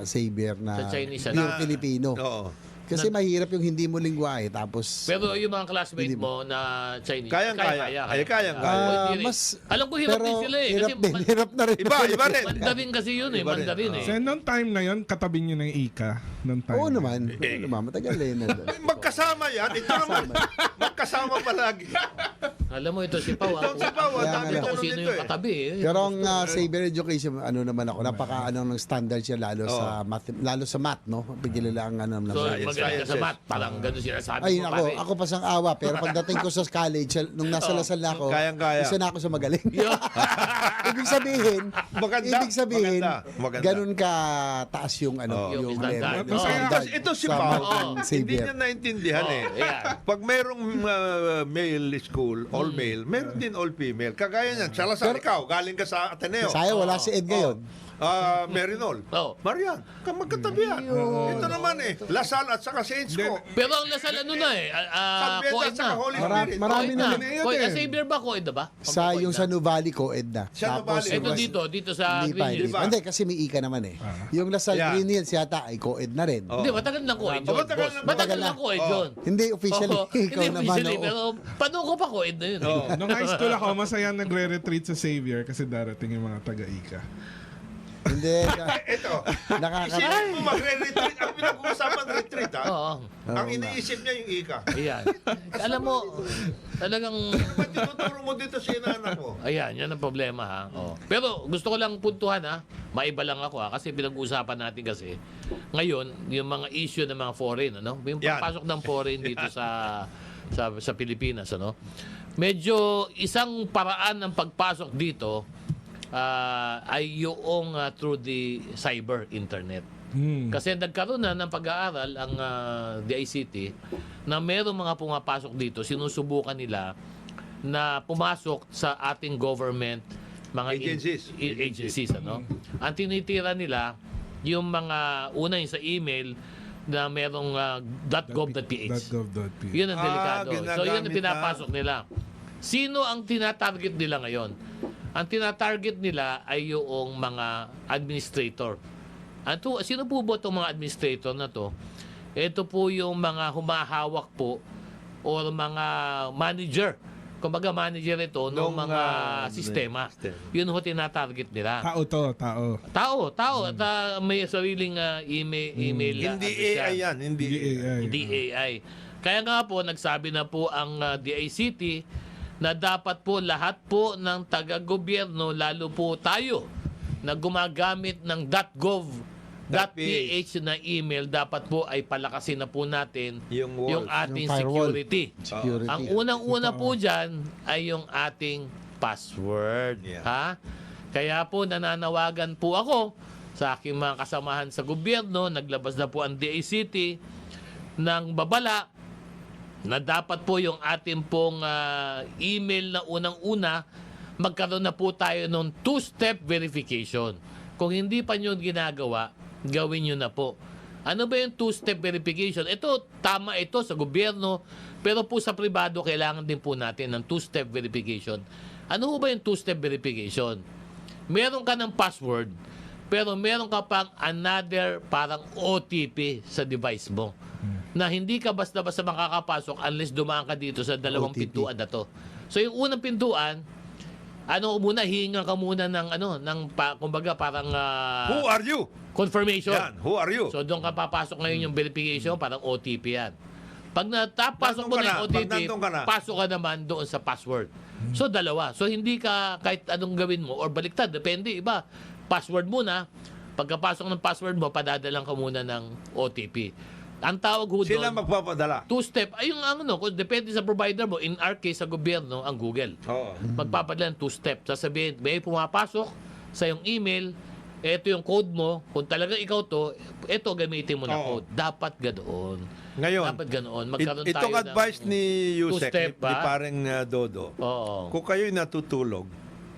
Xavier na Sa Chinese, pure na- Filipino. Oo. Kasi mahirap yung hindi mo lingwahe tapos Pero yung mga classmate mo na Chinese, Kayang-kaya. Kayang-kaya. Alam ko hirap din sila eh. Hirap Kasi din, hirap na rin. Iba rin. Mandarin kasi yun eh. Iba rin. Mandarin eh. Sen, nung time na yon katabi niyo ng Ika. Nung time Oo na naman. Oo naman. Matagal na yun. Magkasama yan. Ito naman. Magkasama palagi. Alam mo ito si Pau. Itong si Pau, Kaya dami nga Ito tanong kung sino nito yung eh. katabi eh. Pero ang Xavier Education, ano naman ako, ng standard siya lalo sa math, no? Pagkilala ang ano So, naman. magaling ka sa math. Parang gano'n sinasabi Ay, mo ako, pare. ako pasang awa. Pero pagdating ko sa college, nung nasa Lasal na ako, Kayang-kaya. isa na ako sa magaling. ibig sabihin, Maganda. ganun ka taas yung ano, Yung standard. yung Oo. standard Kasi ito si sa Pao, math ng hindi Xavier. niya naintindihan eh. yeah. Pag merong male school, all male, meron din all female. Kagaya niyan, Salazar, ikaw, galing ka sa Ateneo. Saya, wala si Ed ngayon. Merinol. Oo. Marian, magkatabi yan. Ito naman eh, Lasal at saka Saints ko. Pero ang Lasal ano na eh. San Beda Coed at saka na. Holy Marami- Spirit. marami Coed na. Coed na. Xavier ba? Coed na ba? Sa yung sa Nuvali ko, Ed na. Sa Nuvali. Ito dito sa Hindi pa, Green hindi Hills. pa. Hindi, kasi may ika naman eh. Yung Lasal Yeah. Green Hills yata ay co-ed na rin. Oh. Hindi, matagal lang Coed yun. matagal boss. na- Matagal lang Coed yun. Hindi officially, Oo, ikaw hindi naman. officially, oo. pero paano ko pa Coed na yun? Nung high school ako, masaya nagre-retreat sa Xavier kasi darating yung mga taga-Ika. Hindi. Ito, Nakaka... isipin mo magre-retreat. Ang pinag-uusapan retreat, ha? Oo. Ang iniisip niya yung ika. Ayan. Alam mo, talagang... Ba't tinuturo mo dito sa inanak mo? Ayan, yan ang problema ha. Oh. Pero gusto ko lang puntuhan ha. Maiba lang ako ha. Kasi pinag-uusapan natin kasi ngayon, yung mga issue ng mga foreign, ano? Yung Yan. pagpasok ng foreign dito sa Pilipinas, ano? Medyo isang paraan ng pagpasok dito ay yung through the cyber internet. Kasi nagkaroon na ng pag-aaral ang DICT na merong mga pumapasok dito, sinusubukan nila na pumasok sa ating government mga agencies ano. Ang tinitira nila yung mga una yung sa email na merong .gov.ph. .gov.ph. Yun ang delikado. So yun ang ginagamit pinapasok nila. Sino ang tinatarget nila ngayon? Ang tinatarget nila ay yung mga administrator. Sino po ba itong mga administrator na to? Ito po yung mga humahawak po or mga manager. Kumbaga manager ito ng mga sistema. Yun ho tinatarget nila. Tao. Tao. At may sariling email. Hindi address yan. AI yan. Hindi AI. Hindi AI. Kaya nga po, nagsabi na po ang DICT na dapat po lahat po ng taga-gobyerno, lalo po tayo, na gumagamit ng .gov.ph na email, dapat po ay palakasin na po natin Yung walls. yung ating Yung firewall. security. Security. Ang unang-una po dyan ay yung ating password. Yeah. Ha? Kaya po nananawagan po ako sa aking mga kasamahan sa gobyerno, naglabas na po ang DICT ng babala na dapat po yung ating pong email na unang-una, magkaroon na po tayo ng two-step verification. Kung hindi pa nyo ginagawa, gawin nyo na po. Ano ba yung two-step verification? Ito, tama ito sa gobyerno, pero po sa pribado, kailangan din po natin ng two-step verification. Ano ba yung two-step verification? Meron ka ng password, pero meron ka pang another parang OTP sa device mo. Na hindi ka basta-basta makakapasok unless dumaan ka dito sa dalawang OTP. pintuan na to. So yung unang pintuan, hihinga ka muna ng kumbaga parang Who are you? confirmation. Yan, who are you? So doon ka papasok ngayon yung verification, parang OTP yan. Pag natapasok mo Nandun na ka yung na, pag OTP, nandun ka na. pasok ka naman doon sa password. So dalawa. So hindi ka kahit anong gawin mo or baliktad, depende, iba. Password muna. Pagkapasok ng password mo, padadalang ka muna ng OTP. Ang tawag ho Sila doon, magpapadala. two-step. Ay yung kung depende sa provider mo. In our case, sa gobyerno, ang Google. Oo. Magpapadala ng two-step. Sasabihin, may pumapasok sa yung email, eto yung code mo, kung talagang ikaw to, eto gamitin mo na Oo. code. Dapat ganoon. Ngayon, Dapat ganoon. Magkaroon tayo itong advice ni Yusek, two-step, ni ha? parang Dodo, Oo. kung kayo'y natutulog,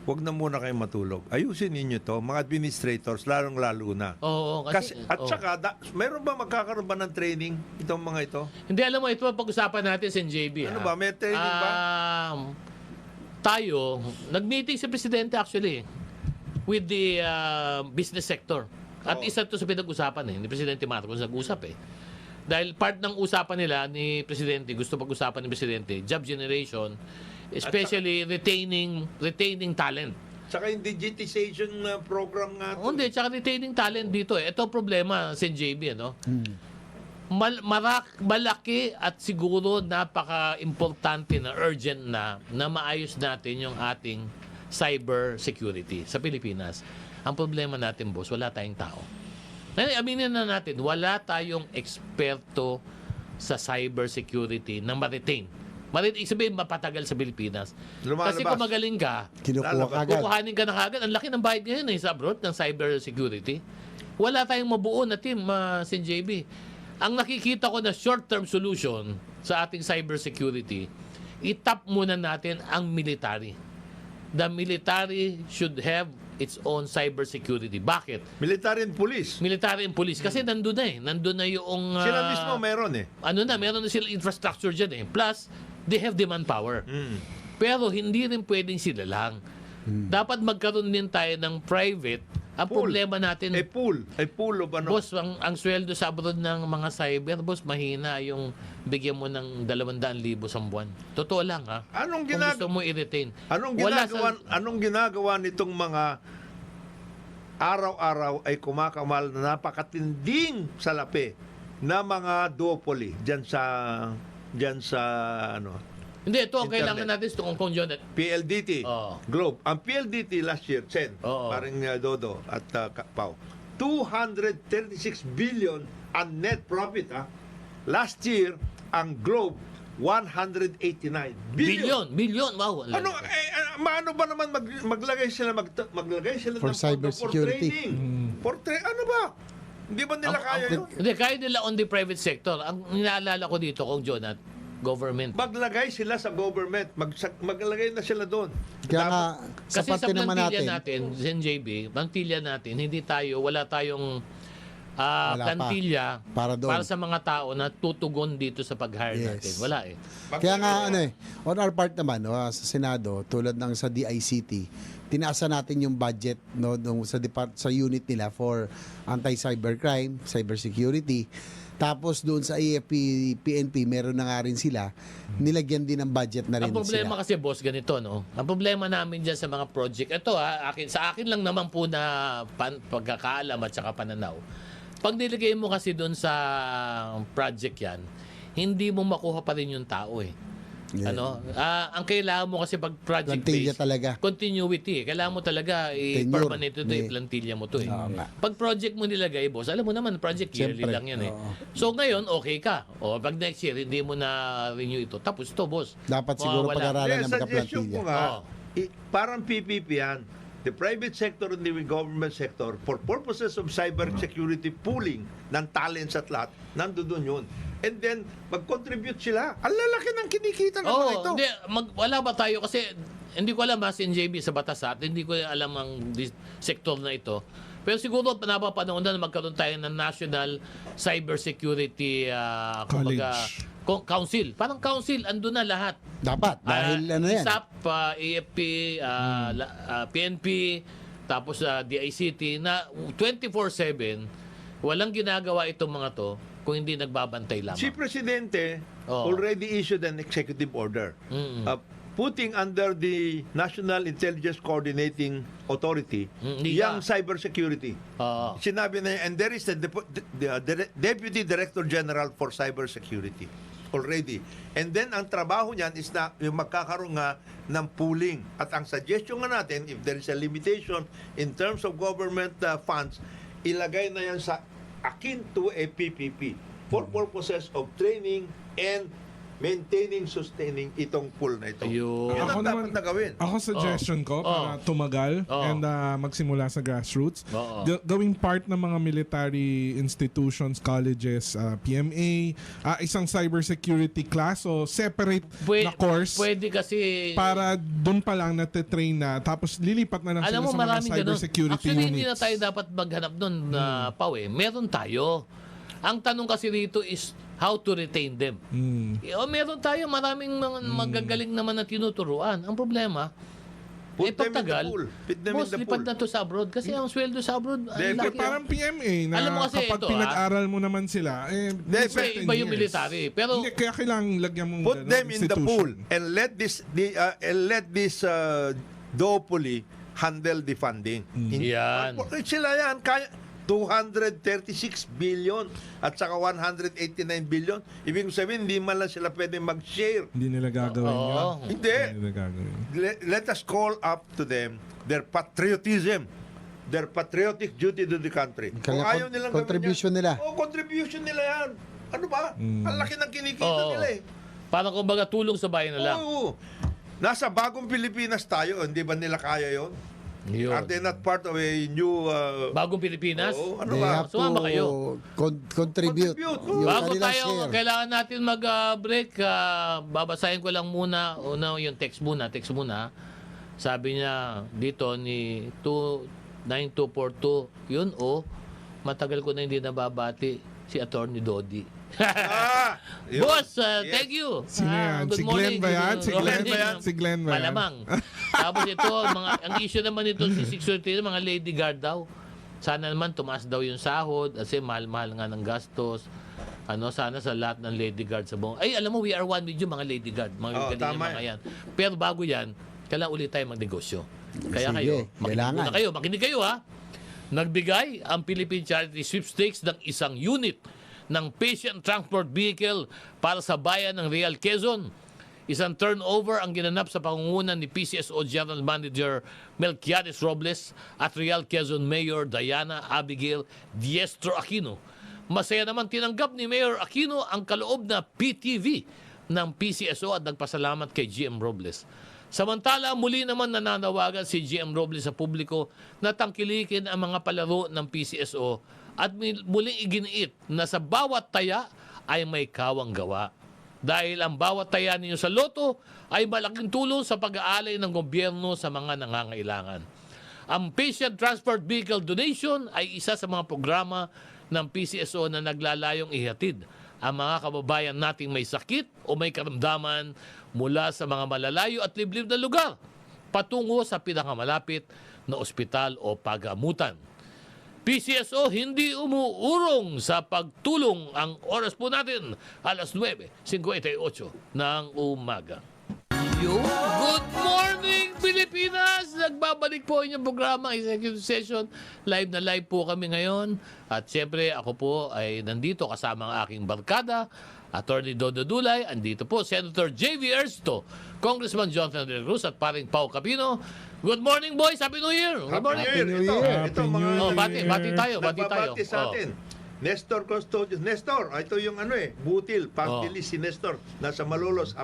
huwag na muna kayo matulog. Ayusin ninyo to, mga administrators, lalong-lalo na. Oo, Kasi, at oo. saka, mayroon ba magkakaroon ba ng training itong mga ito? Hindi, alam mo, ito ang pag-usapan natin sa NJB. Ano ba, may training ba? Tayo, nag-meeting si Presidente actually with the business sector. At Oo. isa to sa pinag-usapan ni Presidente Marcos nag-usap Dahil part ng usapan nila ni Presidente, gusto pag-usapan ni Presidente, job generation, especially retaining talent. Saka yung digitization program nga to. Hindi, tsaka retaining talent dito Ito ang problema sa NJB, malaki at siguro napaka-importante na urgent na maayos natin yung ating cyber security sa Pilipinas. Ang problema natin, boss, wala tayong tao. Aminin na natin, wala tayong eksperto sa cyber security na ma-retain. Ibig sabihin, mapatagal sa Pilipinas. Lumalabas. Kasi kung magaling ka, Kinukuha ka agad. kukuhanin ka na kagad. Ang laki ng bayad ngayon sa abroad ng cyber security. Wala tayong mabuo na team, JB. Ang nakikita ko na short-term solution sa ating cyber security, itap muna natin ang military. The military should have its own cyber security. Bakit? Military and police. Military and police. Kasi nandun na yung... Sila mismo meron meron na sila infrastructure dyan Plus, they have the manpower. Pero hindi rin pwedeng sila lang. Dapat magkaroon din tayo ng private. Ang Pool. problema natin, Pool of ano. boss, ang sweldo sa abroad ng mga cyber, boss, mahina yung bigyan mo ng 200,000 sa buwan. Totoo lang, ha? Anong Kung gusto mo i-retain. Anong ginagawa nitong mga araw-araw ay kumakamal na napakatinding salapi na mga duopoly diyan sa Hindi, ito ang Internet. kailangan natin kung John. PLDT, Oo. Globe. Ang PLDT last year, Sen, Oo. parang Dodo at Pao, 236 billion ang net profit. Last year, ang Globe, 189 billion. Billion, wow. ang Ano, laki. maano ba naman maglagay sila For ng cybersecurity. For training? Ano ba? Hindi ba nila kaya yun? Hindi, kaya nila on the private sector. Ang inaalala ko dito, kung John, government. Maglagay sila sa government. Maglagay na sila doon. Kaya nga, sa Kasi parte sa naman plantilla natin, natin, NJB, plantilla natin, wala tayong Wala pa. plantilla Para doon. sa mga tao na tutugon dito sa pag-hire Yes. natin. Wala Kaya nga on our part naman sa Senado, tulad ng sa DICT, tinaasa natin yung budget sa unit nila for anti-cybercrime, cybersecurity. Tapos doon sa AFP, PNP, meron na nga rin sila. Nilagyan din ng budget na rin Ang problema sila. kasi, boss, ganito, Ang problema namin dyan sa mga project, ito sa akin lang naman po na pagkakaalam at saka pananaw. Pag nilagay mo kasi doon sa project yan, hindi mo makuha pa rin yung tao Yeah. Ang kailangan mo kasi pag project Plantilla based, talaga. continuity. Kailangan mo talaga Tenure. permanent ito, plantilla mo to Oo nga. Pag project mo nilagay, boss, alam mo naman, project yearly Siyempre, lang yan oo. So ngayon, okay ka. Pag next year, hindi mo na renew ito. Tapos to, boss. Dapat siguro Mawawala. pag-aralan ng Suggestion ko magka-plantilla. nga, Oo. parang PPP yan. The private sector and the government sector, for purposes of cyber security pooling ng talents at lahat, nandoon yun. And then, mag-contribute sila. Ang lalaki ng kinikita ng mga ito. Hindi, wala ba tayo kasi hindi ko alam si NJB sa batas hindi ko alam ang sektor na ito. Pero siguro napapanahon na magkaroon tayo ng National Cybersecurity Council. Parang council, andun na lahat. Dapat, dahil yan. ISAP, AFP, PNP, tapos DICT na 24/7 walang ginagawa itong mga to kung hindi nagbabantay lamang. Si Presidente Oo. already issued an executive order putting under the National Intelligence Coordinating Authority yung cybersecurity. Sinabi na and there is the Deputy Director General for Cybersecurity already. And then ang trabaho niyan is na yung magkakaroon nga ng pooling. At ang suggestion nga natin, if there is a limitation in terms of government funds, ilagay na yan sa akin to a PPP for purposes of training and maintaining, sustaining itong pool na ito. Ayun. Yan Ako ang dapat naman- na gawin. Ako suggestion ko para tumagal and magsimula sa grassroots. Gawing part ng mga military institutions, colleges, PMA, isang cybersecurity class o separate na course Pwede kasi... para doon pa lang natitrain na tapos lilipat na lang Alam mo, sila sa mga maraming ganun. cybersecurity Actually, hindi na units. tayo dapat maghanap doon, Pao, Meron tayo. Ang tanong kasi rito is how to retain them. Meron tayo maraming mga magagaling naman na tinuturuan. Ang problema, Put them in the pagtagal, pool. Put them in boss, the lipat pool. na to sa abroad. Kasi ang sweldo sa abroad, ang Hindi, laki. Parang PMA na Alam mo kasi kapag ito, pinag-aral mo naman sila, Kasi certain iba yung years. military. Pero Hindi, kaya kailangan lagyan mong Put ganun, them in the institution. pool and let this duopoly handle the funding. Yan. Sila yan, kaya 236 billion at saka 189 billion. Ibig sabihin, hindi man lang sila pwede mag-share. Hindi nila gagawin Oo. yun. Hindi. Hindi nila gagawin. Let us call up to them their patriotism, their patriotic duty to the country. Kung Kaya ayaw nilang contribution gawin yan, nila. contribution nila yan. Ano ba? Ang laki ng kinikita Oo. nila eh. parang kumbaga tulong sa bayan na lang. Oo. Nasa bagong Pilipinas tayo, hindi ba nila kaya yon? Yun. Are they not part of a new... Bagong Pilipinas? Oo, ano They ba? have Sumama kayo. to contribute. Contribute. Yung Bago kanilang tayo, share. kailangan natin mag-break. Babasahin ko lang muna. Una, yung text muna. Sabi niya dito ni 29242. Yun, matagal ko na hindi nababati si Attorney Dodi. Yun. Boss, Yes. thank you. Sino yan? Good Si morning. Glenn ba yan? Si Good Glenn morning. ba yan? Si Glenn ba yan? Malamang. Tapos ito, ang issue naman nito si 630, mga lady guard daw. Sana naman tumaas daw yung sahod kasi mahal-mahal nga ng gastos. Sana sa lahat ng lady guard sa buong... Ay, alam mo, we are one with you, mga lady guard. Mga Oo, galing yung tama mga yan. Pero bago yan, kailangan ulit tayo magnegosyo. Kaya Sige, kayo, makinig kailangan. muna kayo. Makinig kayo, ha? Nagbigay ang Philippine Charity Sweepstakes ng isang unit ng patient transport vehicle para sa bayan ng Real Quezon. Isang turnover ang ginanap sa pangunguna ni PCSO General Manager Melquiades Robles at Real Quezon Mayor Diana Abigail Diestro Aquino. Masaya naman tinanggap ni Mayor Aquino ang kaloob na PTV ng PCSO at nagpasalamat kay GM Robles. Samantala, muli naman nananawagan si GM Robles sa publiko na tangkilikin ang mga palaro ng PCSO at muling iginiit na sa bawat taya ay may kawang gawa. Dahil ang bawat taya ninyo sa loto ay malaking tulong sa pag-aalay ng gobyerno sa mga nangangailangan. Ang Patient Transport Vehicle Donation ay isa sa mga programa ng PCSO na naglalayong ihatid ang mga kababayan nating may sakit o may karamdaman mula sa mga malalayo at liblib na lugar patungo sa pinakamalapit na ospital o pagamutan. PCSO hindi umuurong sa pagtulong. Ang oras po natin, alas 9:58 ng umaga. Good morning, Pilipinas! Nagbabalik po inyong programa, Executive Session. Live na live po kami ngayon. At siyempre, ako po ay nandito kasama ang aking barkada, Attorney Dodo Dulay. Andito po, Senator J.V. Ersto, Congressman Jonathan De La Cruz at paring Pao Capino. Good morning, boys! Happy New Year! Good morning! Happy New Year. Ito Happy mga... New Year. Bati tayo. Nagbabati sa atin. Nestor Custodios. Nestor, ito yung butil, pangdilis si Nestor. Nasa Malolos.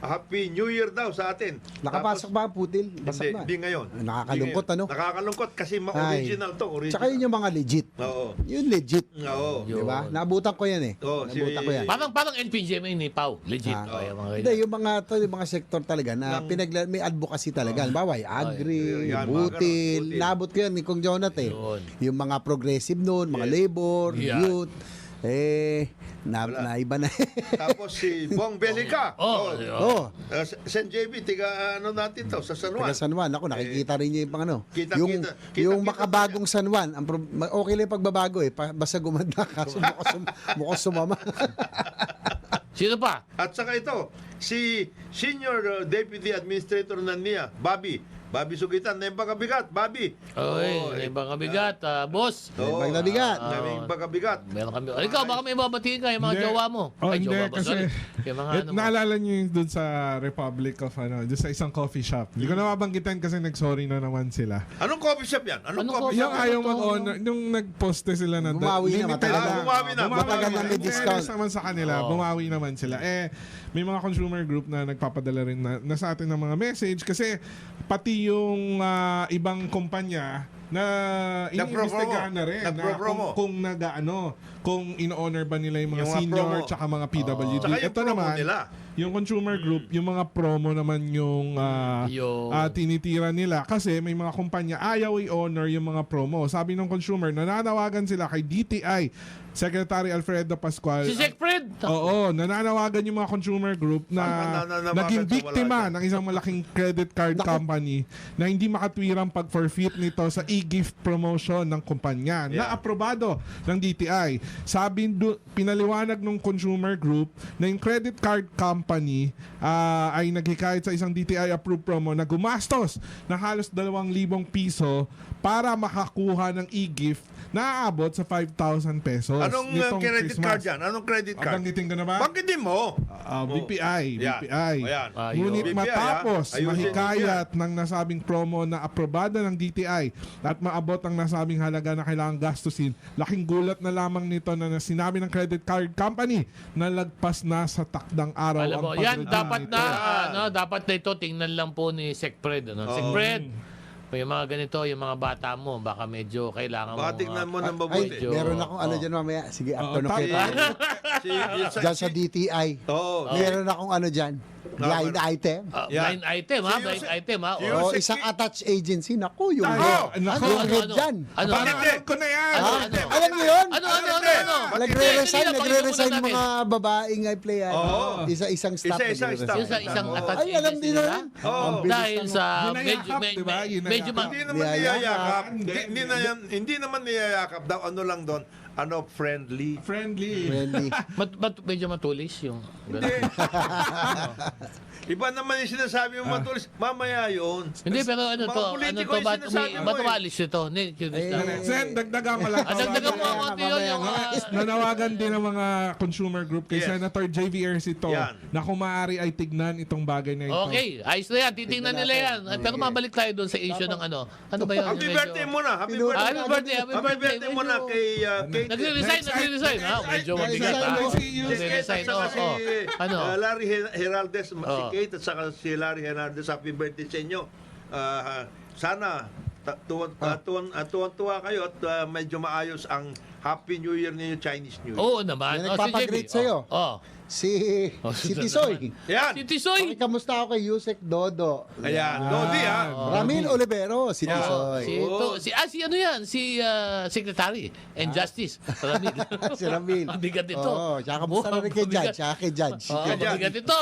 Happy New Year daw sa atin. Nakapasok ba ang putil? Basag na. Hindi ngayon. Nakakalungkot, Hindi ano? ngayon. Nakakalungkot kasi Ay. original to. Original. Tsaka yun yung mga legit. Oo. Yun legit. Oo. Di ba? Naabutan ko yan eh. Oo, Naabutan ko yan. Parang NPGMA ni Pao. Legit. Ah. Kaya mga Hindi, yung mga sektor talaga na may advocacy talaga. Halimbawa, yung agri, Yan, mga butil. ganun, butil. Naabot ko yan ni Kong Jonathan. Yun. Yung mga progressive noon, mga labor, Yan. youth. Naiba na. Tapos si Bong Belica. Oh, Oh, Sen JB, tiga natin to, sa San Juan. taga San Juan. Ako, nakikita rin niya yung pang ano. Kita-kita. Yung Kita-kita makabagong San Juan, okay lang yung pagbabago eh. Basta gumanda ka, mukhang sumama. Si Sino pa? At saka ito, si Senior Deputy Administrator ng NIA, Bobby Sugitan, na yung pagkabigat, Bobby. Oy, ibang kabigat, boss. Ibang nabigat. Yung pagkabigat. Meron kami. Ikaw, baka may babatiin ka, yung mga Hindi. jowa mo. Oh, hindi, jowa ba? kasi Sorry. Yung mga ano mo. naalala niyo yung dun sa Republic of doon sa isang coffee shop. Hindi ko na mabanggitan kasi nag-sorry na naman sila. Anong coffee shop yan? Anong coffee coffee shop? Yung ayaw mag-honor, nung nag-poste sila na Bumawi na, limited matagal lang. na. Bumawi na. Matagal na may In discount. fairness naman sa kanila, bumawi naman sila. May mga consumer group na nagpapadala rin na sa atin ng mga message kasi pati yung ibang kumpanya na iniimbestigahan na rin na Nagpro-promo. kung kung in-honor ba nila yung mga Yung mga senior promo. tsaka mga PWD. Tsaka yung Ito promo naman, nila. yung consumer group, yung mga promo naman yung tinitira nila kasi may mga kumpanya ayaw i-honor yung mga promo. Sabi ng consumer, nananawagan sila kay DTI, Secretary Alfredo Pascual. Si Sec Fred. Oo, nananawagan yung mga consumer group na Nananawagan naging sa biktima wala ng isang malaking credit card company na hindi makatwirang pag-forfeit nito sa e-gift promotion ng kumpanya na aprobado ng DTI. Sabi pinaliwanag ng consumer group na yung credit card company ay naghikayat sa isang DTI approved promo na gumastos ng halos 2,000 piso para makakuha ng e-gift na aabot sa 5,000 pesos. Anong nitong credit Christmas. card yan? Anong credit card? Banggitin ko na ba? Banggitin mo. BPI. Yan. BPI. Ayan. Ngunit BPI, matapos Ayusin mahikayat ng nasabing promo na aprobada ng DTI at maabot ang nasabing halaga na kailangang gastusin, laking gulat na lamang nito na sinabi ng credit card company na lagpas na sa takdang araw Alam ang mo, yan, pag-redeem dapat nito. dapat na ito, tingnan lang po ni Sec Fred. Sec Fred, yung mga ganito, yung mga bata mo, baka medyo kailangan Baka tignan mo ng Ay, mabuti. medyo- meron akong ano dyan mamaya. Sige, after no Si, Dyan sa DTI. Oo. Meron akong ano dyan. Blind item. Yan. blind item, ha? Si Blind Yusek- item, ha? si Oh. O, Yusek- isang attached agency. Naku, yung Tayo. head. Naku, Yung head dyan. Ano? Parang alam ko na yan. Ano? Alam niyo yun? Ano? Nagre-resign Hindi, nagre-resign pakinggan muna mga babaeng ay player. Oo. Isa-isang staff. Isa-isang nagre-resign. staff. Yung sa isang Oo. attached Ay, alam agency din nila? naman. Oo. Ang bilis Dahil ng- sa Hinayakap, diba? medyo Hindi naman Niyayakap. niyayakap. Hindi. Hindi naman niyayakap daw. Ano lang doon? Ano, friendly. Friendly. Friendly. medyo matulis yung Hindi. Iba naman yung sinasabi mo matulis. Mamaya yun. Hindi, pero ano Mga to? politiko Ano to? yung Ba't sinasabi mo ba't eh. umalis ito? Hindi, curious lang. Sen, dagdagan mo lang. Dagdagan mo ako yung Nanawagan din ng mga consumer group kay Yes. Senator JVR Sito Yan. na kung maaari ay tignan itong bagay na ito. Okay, ayos na yan. Titingnan nila yan. Pero mabalik tayo doon sa issue ng ano. Ano ba yun? Happy Medyo- birthday muna. Happy Pinu- birthday. Happy birthday, happy Happy birthday. birthday muna kay Kate. Nagre-resign, ha? Medyo mabigat, ha? Nagre-resign, At saka si Ano? Larry Heraldez, si Oo. Kate at saka si Larry Heraldez, happy birthday sa inyo. Sana tuwan-tuwa kayo at medyo maayos ang Happy New Year ninyo, Chinese New Year. Oo naman. May Oh, si nagpapagrate JB. sa'yo. Oh. Si susunod Tisoy. Yan. Si Tisoy. Kamusta ako kay Yusek Dodo? Ayan. Dodi ha. Ramil Olivero, si Tisoy. Si ano yan? Si Secretary and Justice. Ramil. Si Ramil. Mabigat ito. Oo, tsaka kamusta na rin kay Judge, tsaka kay Judge. Mabigat ito,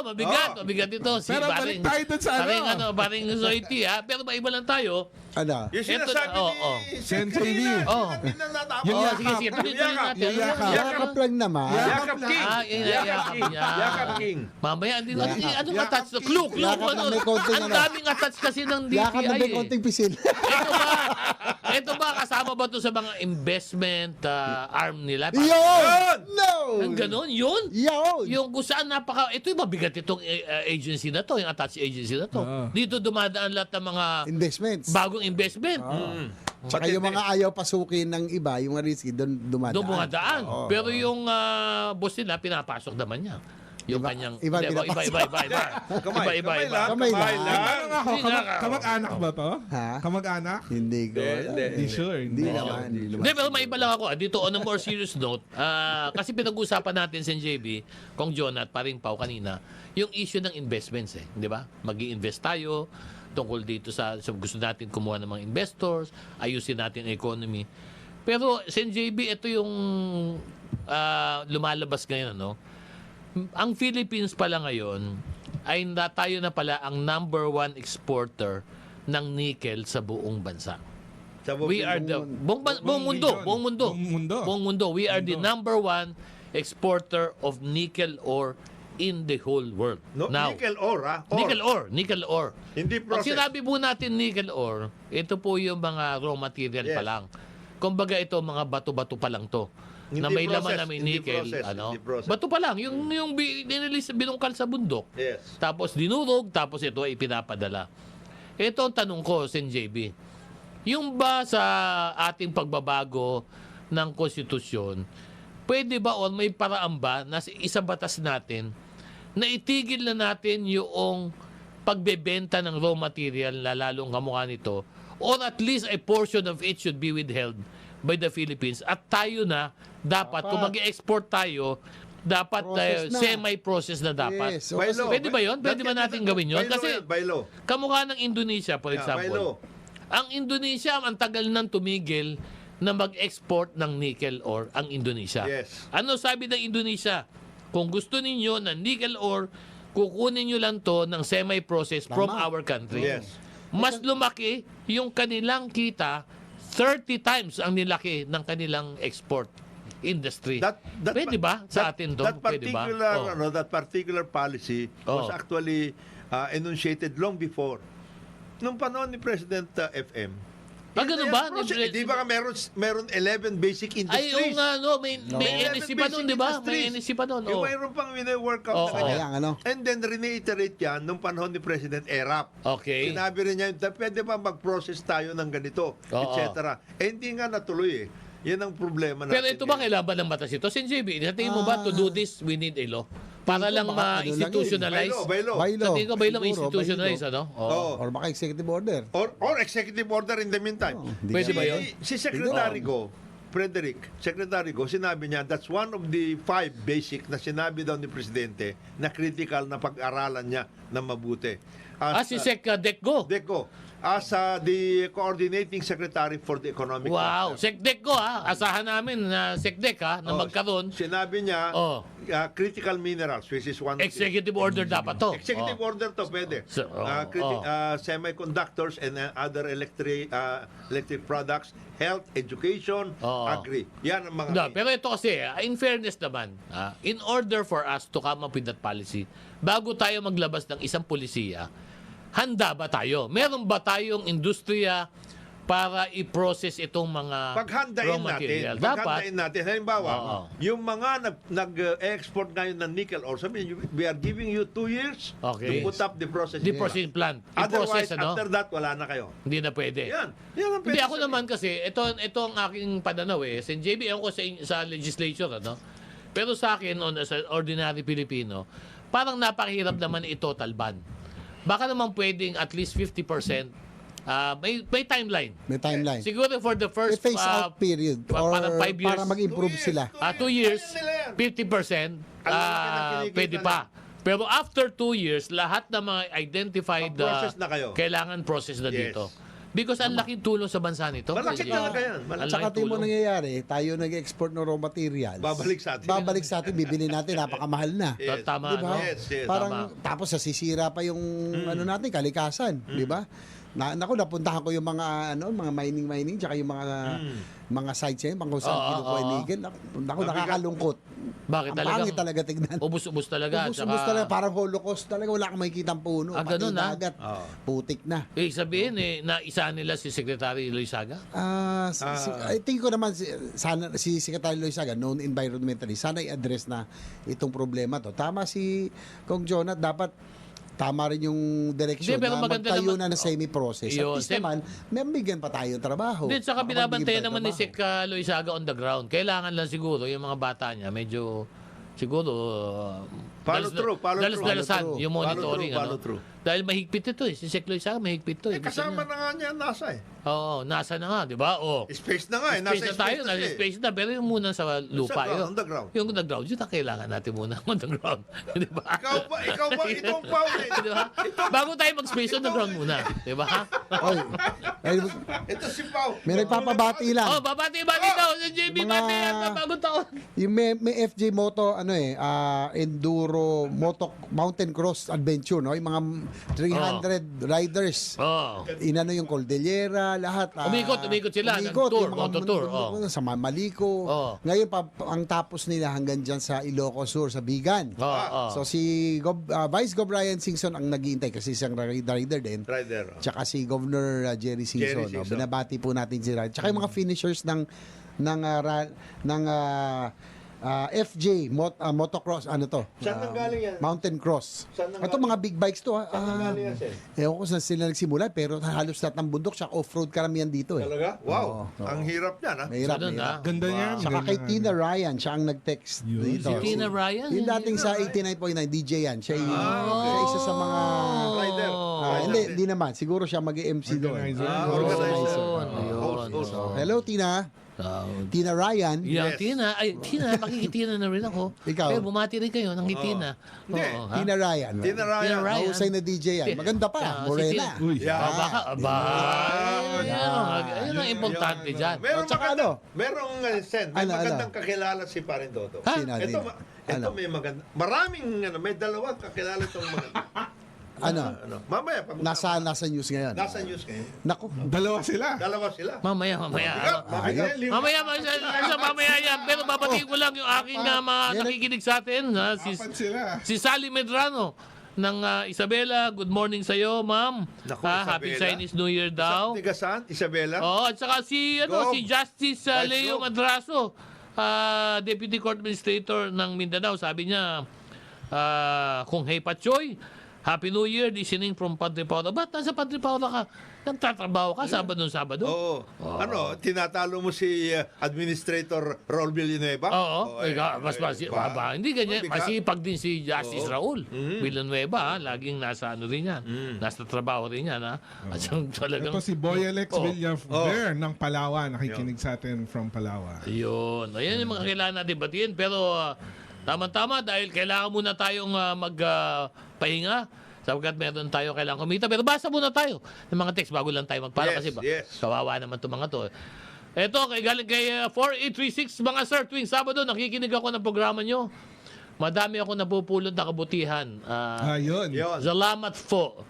mabigat ito. Si Pero balik tayo dun sa ano. Paring Zoiti, ha? Pero maiba lang tayo. Ano? Yung sinasabi ni Sen Secretary JV. Oh. hindi na natapos. Yung Oh, sige, sige. Tuloy-tuloy Yakap. natin. Yakap. Yakap lang naman. Yakap King. Yakap King. Yakap King. Mamaya, ano Yakap. attach? Clue. Yakap na may konting Ang ano. daming attach kasi ng DTI. Yakap na may eh. konting pisil. Ito ba, kasama ba to sa mga investment arm nila? Yun! No! Ang ganon, yun? Yun! Yung kung saan ito yung mabigat itong agency na to, yung attached agency na to. Dito dumadaan lahat ng mga Investments. bagong investment. Tsaka yung mga ayaw pasukin ng iba, yung mga risky, doon dumadaan. Doon bumadaan. Oo. Pero yung boss nila, pinapasok naman niya. Yung Iba- kanyang... iba Hindi, iba. Kamay lang. Kamay lang. Ano ako? Kamag-anak ba to? Ha? Kamag-anak? Hindi ko. Hindi sure. Hindi naman. Hindi, pero maiba lang ako. Dito, on a more serious note, kasi pinag-usapan natin si JB, Kong John at paring Pao kanina, yung issue ng investments eh. Di ba? Mag-i-invest tayo tungkol dito sa gusto natin kumuha ng mga investors, ayusin natin ang economy. Pero, si JB, ito yung lumalabas ngayon, no? Ang Philippines pala ngayon ay tayo na pala ang #1 exporter ng nickel sa buong bansa. We are the buong mundo. We are the #1 exporter of nickel ore in the whole world. No, Now, nickel ore, ha? nickel ore. Hindi Pag process. sinabi po natin nickel ore, ito po yung mga raw material Yes. pa lang. Kumbaga ito mga bato-bato pa lang to. Na Hindi may laman process, na may hindi nickel, process, ano. hindi process. Bato pa lang, yung binungkal sa bundok. Yes. Tapos dinurog, tapos ito ay pinapadala. Ito ang tanong ko, Sen JB. Yung ba sa ating pagbabago ng konstitusyon, pwede ba o may paraan ba na sa isang batas natin na itigil na natin yung pagbebenta ng raw material na lalong kamukha nito, or at least a portion of it should be withheld by the Philippines, at tayo na dapat kung mag-export tayo, dapat Process na. semi-process na dapat. Yes. By law. Pwede ba yun? Pwede ba natin gawin yun? By law Kasi yan, by law. kamukha ng Indonesia, for Yeah, by law. example. Ang Indonesia, ang tagal nang tumigil na mag-export ng nickel ore ang Indonesia. Yes. Ano sabi ng Indonesia? Kung gusto ninyo ng nickel ore, kukunin nyo lang to ng semi-process from Tama. our country. Yes. Mas lumaki yung kanilang kita, 30 times ang nilaki ng kanilang export industry. Pwede ba sa atin to? That Pwede ba? particular, Oh. that particular policy was Oh. actually enunciated long before. Nung panahon ni President FM. Ganun ba? Di ba meron 11 basic Ay, industries? yung no, may 11 NSC pa nun, di ba? May industries. NSC pa nun. Yung Oh. mayroon pang workout Oo. na ganyan. Ayan, ano? And then reiterate yan nung panahon ni President Erap. Okay. Sinabi rin niya, pwede ba mag-process tayo ng ganito, Oo. etc. Eh, hindi nga natuloy eh. Yan ang problema natin. Pero ito ba kailangan ba ng batas ito? Sin JB, sa tingin mo ba to do this, we need a law? Para lang baka ano lang ma-institutionalize? By law. By Sa law. tingin ko ba lang Siguro, institutionalize, by law. ano? Oo. Or baka executive order. Or executive order in the meantime. Hindi Pwede nga- ba yun? Si Secretary Go, Frederick, Secretary Go, sinabi niya, that's one of the 5 basic na sinabi daw ni Presidente na critical na pag-aralan niya na mabuti. Si Sec Decgo. Deco, as the coordinating secretary for the economic Wow. sector. Sec Decgo ha. Asahan namin na Sec Dec ha, na Oh, magkaroon. Sinabi niya, Oh. critical minerals, which is one of the- Executive order dapat to. Executive Oh. order to, pwede. So, Semiconductors and other electric products, health, education, Oo. agri. Yan ang mga... No, pero ito kasi, in fairness naman, in order for us to come up with that policy, bago tayo maglabas ng isang polisiya, handa ba tayo? Meron ba tayong industriya para i-process itong mga raw Paghandain material? natin. Paghandain natin. Halimbawa, Oo. yung mga nag-export ngayon ng nickel ore, sabi, we are giving you 2 years Okay. to put up the process. The processing plant. Otherwise, I-process, ano? after that, wala na kayo. Hindi na pwede. Yan. Yan ang Hindi pwede ako sabihin. naman kasi, ito ang aking pananaw eh. Sen JB, ewan ko sa legislature, ano? Pero sa akin, as an ordinary Filipino, parang napakahirap naman i-total ban. Baka naman pwedeng at least 50%. May timeline. May timeline. Siguro for the May first phase out period. Or parang 5 years. para mag-improve 2 years, sila. 2 years, Kaya nila yan. 50%, Ang laki ng kinikita pwede pa. Pero after 2 years, lahat ng mga identified Mag-process na kayo. kailangan process na Yes. dito. Because ang laking tulong sa bansa nito. Malaki Pwede. talaga yan. Ang Tsaka laking tingin mo tulong. nangyayari, tayo nag-export ng raw materials. Babalik sa atin. Babalik sa atin, bibili natin, napakamahal na. Yes. Tama, Diba? no? Yes, yes. Parang tapos nasisira pa yung ano natin kalikasan, di ba? Napuntahan ko yung mga mga mining tsaka yung mga sites niya, kung saan Oo, kinukuha yung oo. nickel. Naku, nakakalungkot. Bakit Ang talagang pangit talaga tignan. ubus-ubus talaga. Ubus talaga, parang holocaust talaga, wala kang makikita ang puno. Ah, ganun, pati ah? dagat, Oo. putik na. Sabihin na isa nila si Secretary Loizaga? I think ko naman sana si Secretary Loizaga, known environmentalist, sana i-address na itong problema to. Tama si Kong Jonat, dapat tama rin yung direksyon Hindi, pero na maganda magtayo naman- na ng semi-process. At Yun, least naman, may bigyan pa tayo trabaho. Hindi, saka Baka binabantayan magbigyan naman pa ni trabaho. Sec Loizaga on the ground. Kailangan lang siguro yung mga bata niya medyo siguro Follow through, follow through. dalas-dalasan Follow through. yung monitoring. Follow ano? through. Dahil mahigpit ito eh. Si Sec Loizaga mahigpit ito eh. Gusto Kasama niya. na nga niya nasa eh. Oo, nasa na nga, di ba? Oo. Space na nga eh. Space na tayo, na nasa siya eh. space na. Pero yung muna sa lupa ground, yun. on the ground. Yung on the ground, yun ang kailangan natin muna on the ground. di ba? Ikaw ba, itong Paul eh. Di ba? Bago tayo mag-space on the ground muna. Di ba? Oy, ay, Ito si Pao. may nagpapabati lang. Oh, babati-bati daw. Si JB Mga- Bati at bagong taon. Yung may FJ Moto, enduro mountain cross adventure, no? Yung mga 300 riders. Oh. Inano yung Cordillera, lahat. Umikot sila ng tour, yung mga mototour, sa Mamaliko. Oh. Ngayon, ang tapos nila hanggang dyan sa Ilocos Sur, sa Bigan. So si Vice Gov Ryan Singson ang naghihintay kasi siyang rider din. Rider. Tsaka si Governor Jerry Singson. No? Singson. Binabati po natin sila. Tsaka yung mga finishers ng FJ motocross, ano to? Saan nanggaling yan? Mountain cross. Saan nanggaling? Ito mga big bikes to. Saan nanggaling yan, Sen? Ewan ko saan sila nagsimula, pero halos lahat ng bundok siya off-road karamihan dito eh. Talaga? Wow. Oo. Ang hirap niyan, ha? Mahirap, Ganun, mahirap. ah. Ganda yan. Tsaka kay ganda. Tina Ryan, siya ang nag-text Yun. dito. Si Tina Ryan? Yung dating sa 89.9 DJ yan. Siya yung siya isa sa mga Rider. hindi naman. Siguro siya mag-MC doon. Organizer. Organizer. Ayun. Host. Hello Tina. Tina Ryan. Yung Yes. Tina, makikitina na rin ako. Ikaw? Pero bumati rin kayo ng Tina. Hindi. Oo, ha? Tina Ryan. Tina Ryan. Tina Ryan. Mahusay na DJ yan. Maganda pa. Si Morena. Uy. Yeah. Ayun ang importante dyan. Meron Tsaka maganda, ano? merong Sen, may Ano, magandang kakilala si Parin Dodo. Ha? Sino, Ito, Sino? ito Ano? may maganda. Maraming may dalawang kakilala itong maganda. Ano? Mamaya pag Nasa news ngayon. nasa news ngayon. Naku. Dalawa sila. Dalawa sila. Mamaya. Mamaya yan. Pero babatiin ko lang yung aking mga nakikinig sa atin. Apat sila. Si Sally Medrano ng Isabela. Good morning sa'yo, ma'am. Naku, Happy Isabela. Chinese New Year daw. Tigasan, Isabela. Oh, at saka si Gov. si Justice Vice Leo Gov. Madraso, Deputy Court Administrator ng Mindanao, sabi niya, kung hey Pachoy, Happy New Year, listening from Padre Paula. Ba't nasa Padre Paula ka? Nagtatrabaho ka Sabado? Oo. Ano, tinatalo mo si Administrator Raul Villanueva? Oo. Mas hindi ganyan. Mabigat. Masipag din si Justice Raul Villanueva. Laging nasa ano rin yan. Nasa trabaho rin yan. Ha? At talagang... Ito si Boy Alex Villaver ng Palawan. Nakikinig sa atin from Palawan. Yun. Ayan yung mga kailangan natin batiin. Pero tama-tama dahil kailangan muna tayong magpahinga sapagkat meron tayo kailangan kumita. Pero basa muna tayo ng mga text bago lang tayo magpala kasi kawawa naman itong mga to. Eto, galing kay 4836 mga sir, tuwing Sabado nakikinig ako ng programa nyo. Madami ako napupulot na kabutihan. Ayun. Yun. Salamat po.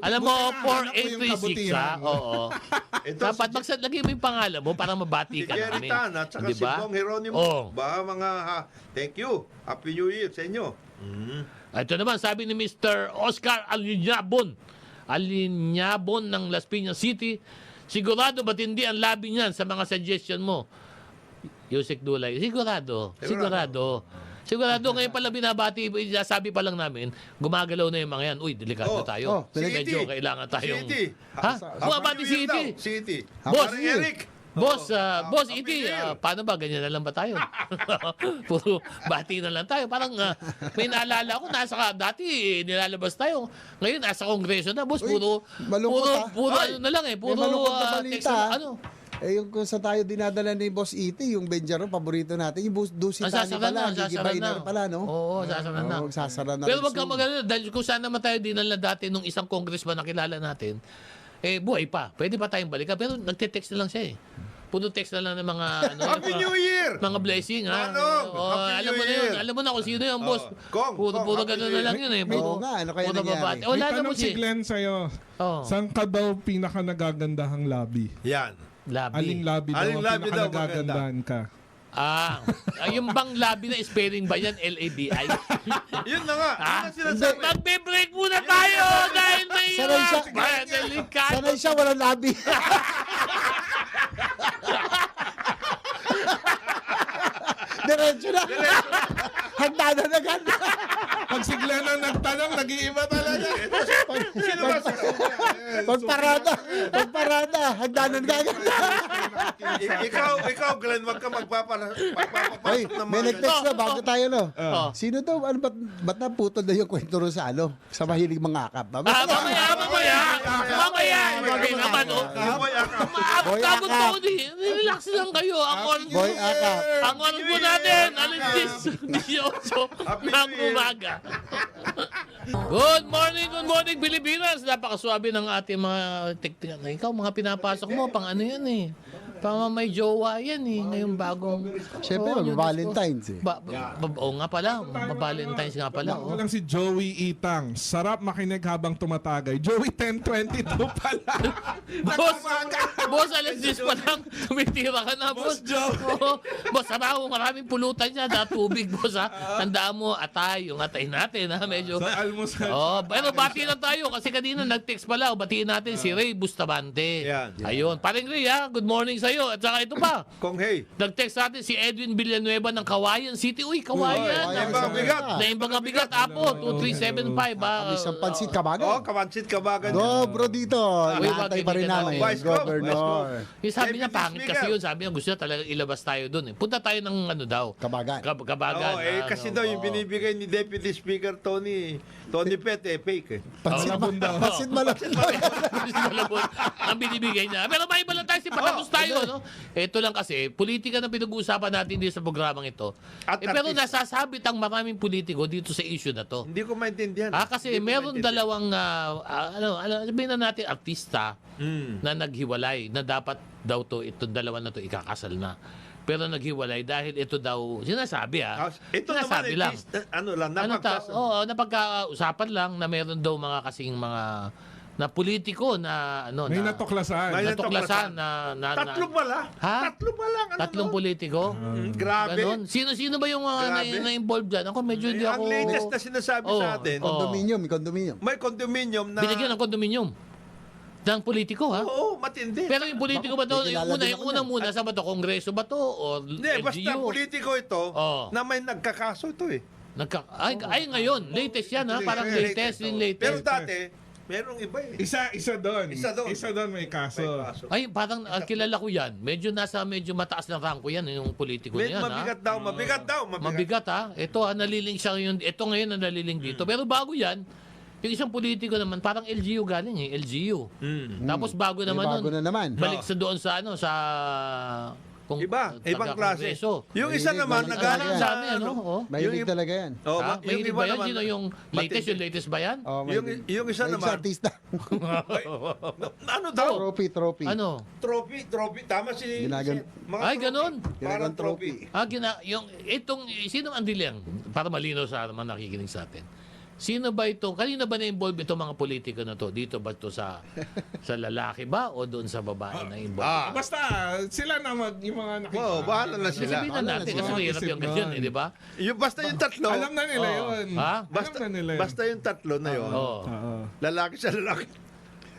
Alam mo, 4836 ha? Oo. Ito Dapat lagay mo yung pangalan mo para mabati si ka Jerry namin. Tan at saka Di si ba? Bong Geronimo. Oh. Thank you. Happy New Year sa inyo. Ito naman, sabi ni Mr. Oscar Alinyabon ng Las Piñas City, sigurado ba't hindi ang labi niyan sa mga suggestion mo? Yusek Dulay, sigurado. Ngayon pala binabati, sabi pa lang namin, gumagalaw na yung mga yan. Uy, delikado tayo. Medyo kailangan tayong... City. Ha? Bumabati City. City. Boss, Parang Eric. Boss, Happy Iti, New Year. paano ba? Ganyan na lang ba tayo? Puro bati na lang tayo. Parang may naalala ko, dati nilalabas tayo. Ngayon, nasa kongreso na. Boss, Uy, puro ano na lang eh. May Puro malungkot na text balita. na, ano. Yung kung sa tayo dinadala ni Boss Iti, yung Benjaro, paborito natin. Yung Dusitani pala, gigibay na rin pala, no? Oo, sasara na. Oo, sasara na Pero rin wag kang soon. mag-alala, dahil kung saan naman tayo dinala dati nung isang congressman na kilala natin, buhay pa. Pwede pa tayong balikan. Pero nagte-text na lang siya eh. Puno text na lang ng mga Happy New Year! mga blessing ha. Manong, Oo, Happy alam mo New na yun. Year. Alam mo na kung sino yung boss. Kong, Puro Happy gano'n New na lang Year. yun eh. Oo nga, ano kaya puro nangyari? babati. May Wala na tanong mo si siya. Glenn sa'yo. Oh. Saan ka daw pinaka nagagandahang labi? Yan. Aling Labi. labi daw Aling ang labi pinaka daw nagagandahan ka? Yung bang labi na spelling ba yan? L-A-B-I? Yun na nga. Yun ang sinasabi. Magbe-break muna tayo dahil may Sanay siya. delikado. Sanay siya, walang labi. Diretso na. Handa na agad. Pag si Glenn ang nagtanong, nag-iiba talaga. Sino ba sa Pagparada, handa na agad. ikaw, Glenn, wag ka Ay, magpapapasok ng may mga nag-text na bago tayo, no? Oh. Sino daw, ba't naputol na yung kwento ron sa sa mahilig mga akap? Mamaya. Okay naman, oh. Boy, Boy Pagod Akap. po din. Relax lang kayo. Boy akap. Ang oras po natin, alas 18 ng umaga. Good morning, Pilipinas. Napakaswabe ng ating mga teknika. Ikaw, mga pinapasok mo, pang ano yan eh. May jowa yan eh. Ngayong bagong... Siyempre, Oo, yun, Valentine's eh. Oo nga pala. Valentine's nga pala. Ako Oh. lang si Joey Itang. Sarap makinig habang tumatagay. Joey 1022 pala. Boss, alas 10 pa lang. Tumitira ka na, boss. Boss Joe. Oo. Boss, sama ko maraming pulutan niya. Tubig, boss, ha. Tandaan mo, atay. Yung atay natin, ha. Medyo... Sa almusal. Oh, pero bati na tayo kasi kanina nag-text pala. Batiin natin si Ray Bustamante. Yan. Ayun. Paring Ray, ha. Good morning sa'yo. At saka ito pa. Kong hey. Nag-text natin si Edwin Villanueva ng Kawayan City. Uy, Kawayan. Naimbang bigat. Naimbang bigat, Apo. 2375, ha. Isang pansit kabagan. Oh, kamansit kabagan. Bro, dito. Nakatay pa rin namin. Vice Gov, Governor. Yung sabi niya, Deputy pangit Speaker. kasi yun. Sabi niya, gusto niya talaga ilabas tayo doon. Eh. Punta tayo ng ano daw. Kabagan. Kabagan. Kasi daw yung binibigay ni Deputy Speaker Tony Pete, fake eh. Pansit Oh, pansit malapit. Malabon ang binibigay niya. Pero may bala tayo, patapos tayo, no? Ito lang kasi, politika na pinag-uusapan natin dito sa programang ito. At Pero artist. nasasabit ang maraming politiko dito sa issue na to. Hindi ko maintindihan. Kasi Hindi ko meron maintindihan. dalawang, sabihin na natin, artista Mm. na naghiwalay na dapat daw itong dalawa na to ikakasal na. Pero naghiwalay dahil ito daw, sinasabi Ito sinasabi naman, lang. Napagkausapan lang na meron daw mga kasing mga na politiko na May natuklasan. May natuklasan Tatlo pala. Ha? Tatlo pa lang. tatlong politiko. Grabe. Ganon. Sino ba yung mga Grabe. na-involved dyan? Ako medyo hindi ako... Ang latest na sinasabi Oh, sa atin, oh. Condominium. may condominium na... Binigyan ng kondominium. Ng politiko, ha? Oo, matindi. Pero yung politiko ba to? May Yung kilala din ako unang muna, sa ba to? Kongreso ba to? O Hindi, basta LGU? politiko ito Oh. na may nagkakaso ito eh. Ay, ngayon. Latest yan, ha? Parang latest. Yung Pero latest. dati, merong iba eh. Isa doon. Isa doon. Isa doon may kaso. May kaso. Ay, parang kilala ko yan. Medyo mataas ng ranko yan, yung politiko na yan, Mabigat ha? daw, mabigat daw. Mabigat, ha? Ito, naliling siya ngayon. Ito ngayon ang naliling dito. Pero bago yan, yung isang politiko naman, parang LGU galing eh. LGU. Tapos bago naman bago nun. na naman. Balik sa doon sa Ibang klase. Kongreso. Yung isa Mahilig, naman, mahilig nagaling talaga sa Sabi, ano? Oh. Mahilig talaga yan. Oh, Ha? yung Mahilig iba ba yan? naman, Sino yung latest ba yan? Oh, yung isa May naman, artista. ano daw? Trophy. Ano? Trophy. Tama si... Ginagan- mga Ay, trophy. ganon. Parang Ginagan trophy. Yung itong sino ang dilyang para malinaw sa mga nakikinig sa atin. Sino ba ito? Kanina ba na-involve itong mga politiko na to? Dito ba ito sa lalaki ba o doon sa babae na involved? Basta sila na yung mga nakikita. Oo, bahala na sila. Sabihin na natin kasi sila. mahirap yung ganyan, eh, di ba? Yung basta yung tatlo. Alam na nila Oo. yun. Ha? Basta, Alam na nila yun. basta yung tatlo na yun. Oo. Oo. Lalaki sa lalaki.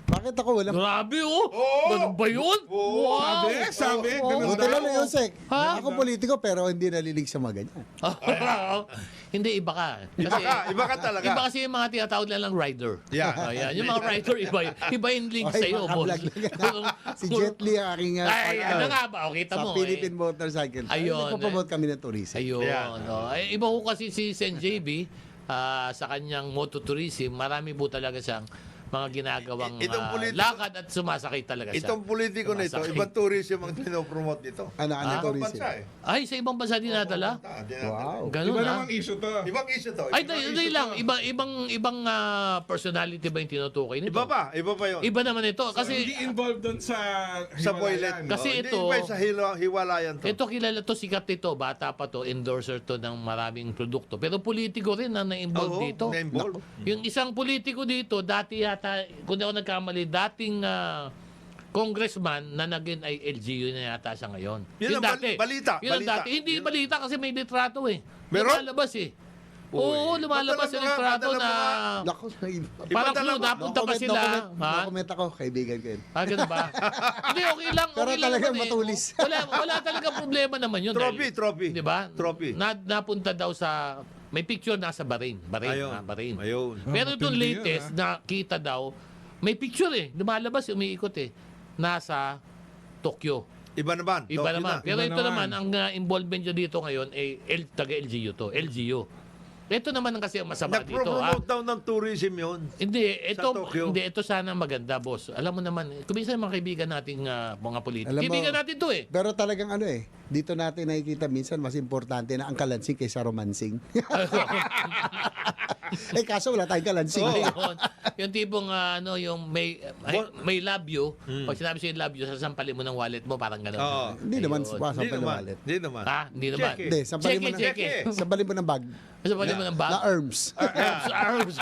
Bakit ako walang... Grabe, oh! Ganun ba yun? Wow! Sabi, ganun Buti lang daw. yun, Sek. Ha? Ako politiko pero hindi nalilig sa mga ganyan. Hindi, iba ka. Iba ka talaga. Iba kasi yung mga tinatawag na lang rider. Yeah. Ayan, yung mga rider, iba yung link Okay, sa'yo, boss. makablog lang. Si Jet Li ang aking Ay, ano nga ba? O, kita sa mo. Philippine Motorcycle. Ayun, Nagpo-promote kami ng tourism. Ayun. Yeah. No. Ay, iba ko kasi si Sen JB sa kanyang mototourism, marami po talaga siyang mga ginagawang Itong politiko- lakad at sumasakay talaga siya. Itong politiko na ito, Sumasakay. ibang tourism ang pinopromote dito. Ano Ibang tourism? bansa eh. Ay, sa ibang bansa dinadala? Wow. Ganun Iba ha? namang issue to. Ibang issue to. Ay, ibang hindi issue lang. to. Ibang personality ba yung tinutukoy nito? Iba pa yun. Iba naman ito. Hindi Kasi involved doon sa Sa boylet. hiwalayan. Kasi Hindi ito- iba sa hiwalayan to. ito kilala to, sikat ito, bata pa to, endorser to ng maraming produkto. Pero politiko rin na na-involved Oo, dito. na-involve. Yung isang politiko dito, dati yata, kung di ako nagkamali, dating congressman na naging ay LGU na yata siya ngayon. Yun Yung ang dati. balita, Yun ang balita. dati. Hindi balita kasi may litrato eh. Meron? Lumalabas eh. Uy. Oo, lumalabas yung Madala litrato mga- na... Naku, Parang Iba kung talaga. napunta pa sila. Ha? comment ako, kaibigan ko yun. Ganun ba? Hindi, okay lang. Pero okay lang talagang naman matulis. Wala talaga problema naman yun. Trophy. Di ba? Trophy. Napunta daw sa... May picture nasa Bahrain. Ayun. Bahrain. Ayun. Pero itong matindi yun, latest, nakita daw, may picture eh. Lumalabas, umiikot eh. Nasa Tokyo. Iba naman. Iba Tokyo naman. na. Pero Iba ito naman. naman, ang involvement nyo dito ngayon ay taga-LGU to. LGU. Ito naman ang kasi ang masama dito. Nag-promote daw ng tourism yun. Tokyo. Ito sana maganda, boss. Alam mo naman, kuminsan mga kaibigan nating mga politiko. Alam mo- Kaibigan natin to eh. Pero talagang ano eh, dito natin nakikita minsan mas importante na ang kalansing kaysa romansing. Kaso wala tayong kalansing. Ayun. Yung tipong yung may love you, pag sinabi sa'yo love you, sasampalin mo ng wallet mo, parang gano'n. Oo. Hindi naman Ayun. sumasang Hindi pa ng naman. wallet. Hindi naman. Hindi naman. Check Hindi, sampalin mo Check it. sampalin mo ng bag. Sampalin mo ng bag. Na herbs. Herbs.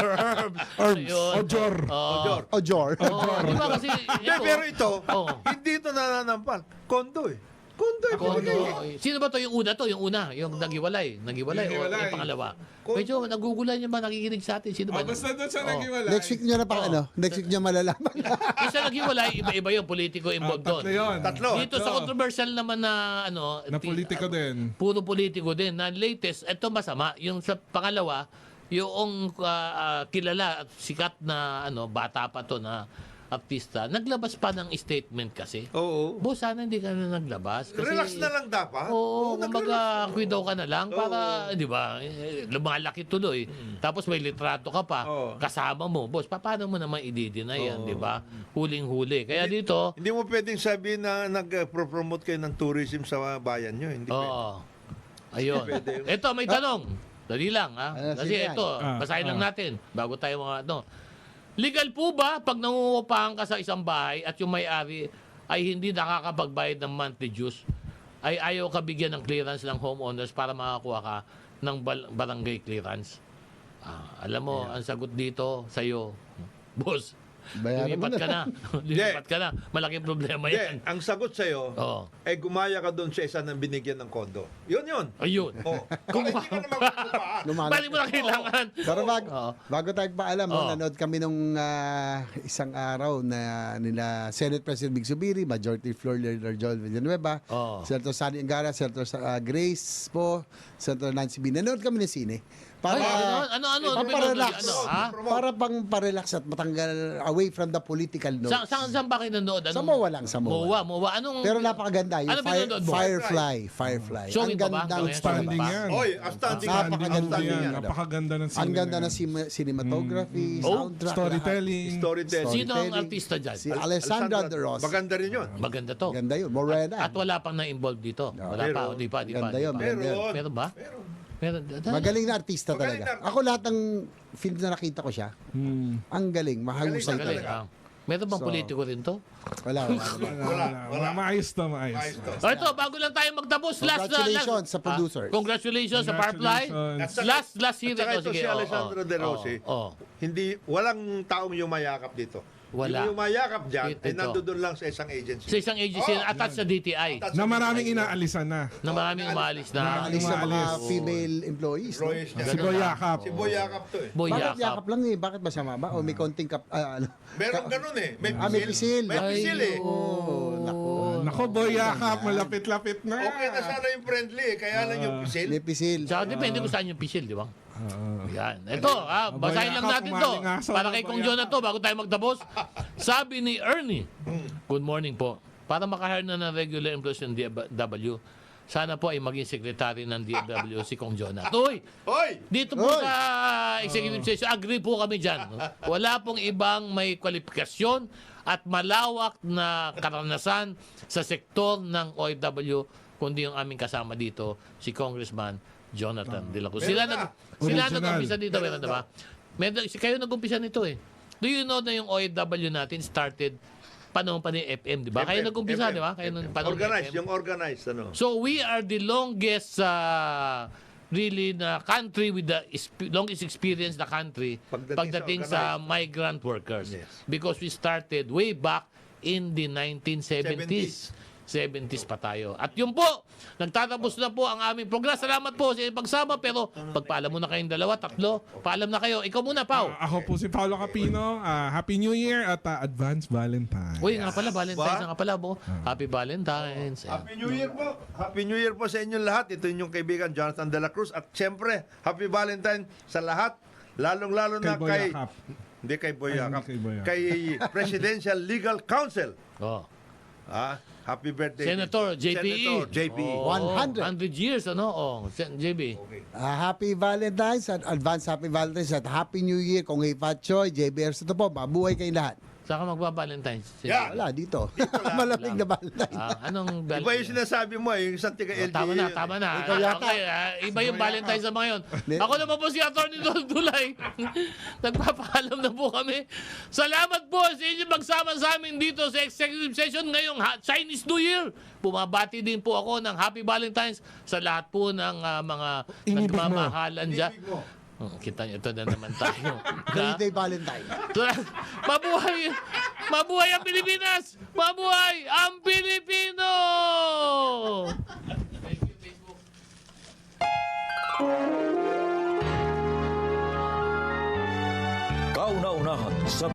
Ayun. Ojor. Ojor. O Jor. Di ba kasi Hindi, pero ito, Oo. hindi ito nananampal. Kondo eh. Kondo eh. Kondo. binigay eh. Sino ba to? Yung una, yung nagiwalay. O Nagiwalay. yung pangalawa. Kondo. Medyo nagugulan yung ba nakikinig sa atin? Sino ba? Basta doon sa Oh. naghiwalay. Next week nyo na pang next week nyo malalaman. Yung sa nagiwalay, iba-iba yung politiko involved doon. Tatlo yun. Tatlo. Dito sa controversial naman na Na politiko din. puro politiko din. Na latest, ito masama. Yung sa pangalawa, yung kilala at sikat na bata pa to na artista, naglabas pa ng statement kasi. Oo. Boss, sana hindi ka na naglabas. Kasi, Relax na lang dapat. Oo, nag-relax. kumbaga, kuidaw ka na lang para, di ba, lumalaki tuloy. Tapos may litrato ka pa, Oo. kasama mo. Boss, paano mo naman i-deny yan, di ba? Huling-huli. Kaya dito, Hindi mo pwedeng sabihin na nag-promote kayo ng tourism sa bayan nyo. Hindi pwede. oo. Ayun. Pwede. Ito, may tanong. Dali lang, ha? Ano, Kasi sige yan. ito, basahin lang natin bago tayo mga Legal po ba pag nangungupahan ka sa isang bahay at yung may-ari ay hindi nakakapagbayad ng monthly dues, ay ayaw ka bigyan ng clearance ng homeowners para makakuha ka ng barangay clearance? Alam mo, ang sagot dito sa'yo, boss, Bayaran mo lumipat ka na. Lumipat ka na. Malaking problema yan. Hindi, ang sagot sa'yo, Oo. gumaya ka doon sa isa ng binigyan ng kondo. Yun. Ayun. Oh. Kung hindi ka naman magpapaan. Lumalaki. Bali mo na kailangan. Pero Oo. bago tayo paalam, Oo. nanood kami nung isang araw na nila Senate President Big Subiri, Majority Floor Leader Joel Villanueva, Oo. Senator Sunny Angara, Senator Grace po, Senator Nancy B. Nanood kami ng sine. Para, Ano? Pamparelax. Ha? Para pang parelax at matanggal away from the political notes. Saan ba kayo nanood? Sa MOA lang, sa MOA. MOA. Anong... Pero napakaganda. Yung Ano pinanood mo? Firefly. Showing Ang pa ba? gandang Ngayon? Outstanding Pa? yan. Oy, outstanding. Napakaganda Outstanding yan. yan. Napakaganda ng Ang ganda ng cinematography, soundtrack, Storytelling. Storytelling. Sino ang Storytelling. artista dyan? Si Alessandra De Rossi. Maganda rin yun. Maganda to. Ganda yun. Morena. At wala pang na-involve dito. Wala pa. Meron. Di pa. Ganda yun, maganda yun. Meron ba? Meron. Magaling na artista Magaling talaga. na- Ako lahat ng film na nakita ko siya, ang galing, mahusay Galing. talaga. Meron bang So, politiko rin to? Wala. Wala. Maayos to, maayos. Ayos to. Ito, bago lang tayo magtapos. Congratulations sa producers. Congratulations sa Firefly. Congratulations. Last At hearing. saka ito Sige, si Alessandra De Rossi. Walang taong yumayakap dito. Wala. Yung yumayakap dyan, Ito. nandoon lang sa isang agency. Sa isang agency na attached sa DTI Na maraming inaalisan na. na maraming umaalis na. Alis sa mga Umalis. female employees. No? Employees niya. Si Boy Yakap. Si Boy Yakap to eh. Boy Bakit yakap. yakap lang eh? Bakit masama ba? O may konting Meron ganun eh. May may pisil. May pisil eh. Oh, naku. Nako, Boy Yakap, malapit-lapit na. Okay na sana yung friendly eh. Kaya lang yung pisil. May pisil. Tsaka depende kung saan yung pisil, di ba? Yan. Ito, basahin lang natin to. Umalingasaw Para na kay Boy Kong John na to, bago tayo magtapos. Sabi ni Ernie, good morning po. Para maka-hire na ng regular employees ng DFW, sana po ay maging secretary ng DFW si Kong Jonat. Uy! Hoy! Dito po Hoy! sa executive session, agree po kami dyan. Wala pong ibang may kwalifikasyon at malawak na karanasan sa sektor ng OFW, kundi yung aming kasama dito, si Congressman Jonathan De La Cruz. Sila Original. nag-umpisa dito, meron na ba? Kayo nag-umpisa nito eh. Do you know na yung OFW natin started panahon pa ni FM, di ba? Kayo nag-umpisa, di ba? Kayo nung panahon ni Organized, FM. yung organized ano. So we are the longest really na country with the longest experience na country Pagdating sa sa migrant workers. Yes. Because we started way back in the 1970s. 70s pa tayo. At yun po, nagtatapos na po ang aming program. Salamat po sa inyong pagsama, pero pagpaalam muna kayong dalawa, tatlo, paalam na kayo. Ikaw muna, Pao. Ako po si Paolo Capino. Happy New Year at Advance Valentine. Uy, nga pala, Valentine's na nga pala, Bo. Happy Valentine's. Ayan. Happy New Year po. Happy New Year po sa inyong lahat. Ito yung kaibigan Jonathan De La Cruz. At siyempre, Happy Valentine sa lahat. Lalong-lalo na Kay Boy kay... Yakap. Hindi kay Boy Ay, Yakap. hindi kay Boy Yakap. Kay Presidential Legal Counsel. Oh. Happy birthday. Senator JPE. Senator JPE. Oh, 100. 100 years, ano? Oh, JB. Happy Valentine's at advance Happy Valentine's at Happy New Year kung Hey Fat Choy, JBR sa to po. Mabuhay kayong lahat. Saka magpa-Valentine's. Yeah. Wala, dito. Malamig na Valentine. Anong Iba yung sinasabi mo eh, yung Santiago LGU. Tama na. Ikaw yata. Okay, iba yung Valentine's sa mga yun. Ako naman po si Atty. Dulay. Nagpapaalam na po kami. Salamat po sa inyo magsama sa amin dito sa executive session ngayong Chinese New Year. Bumabati din po ako ng Happy Valentine's sa lahat po ng mga nagmamahalan dyan. Kita niyo, ito na naman tayo. Holiday Valentine. Mabuhay ang Pilipinas! Mabuhay ang Pilipino! Kauna-unahan sa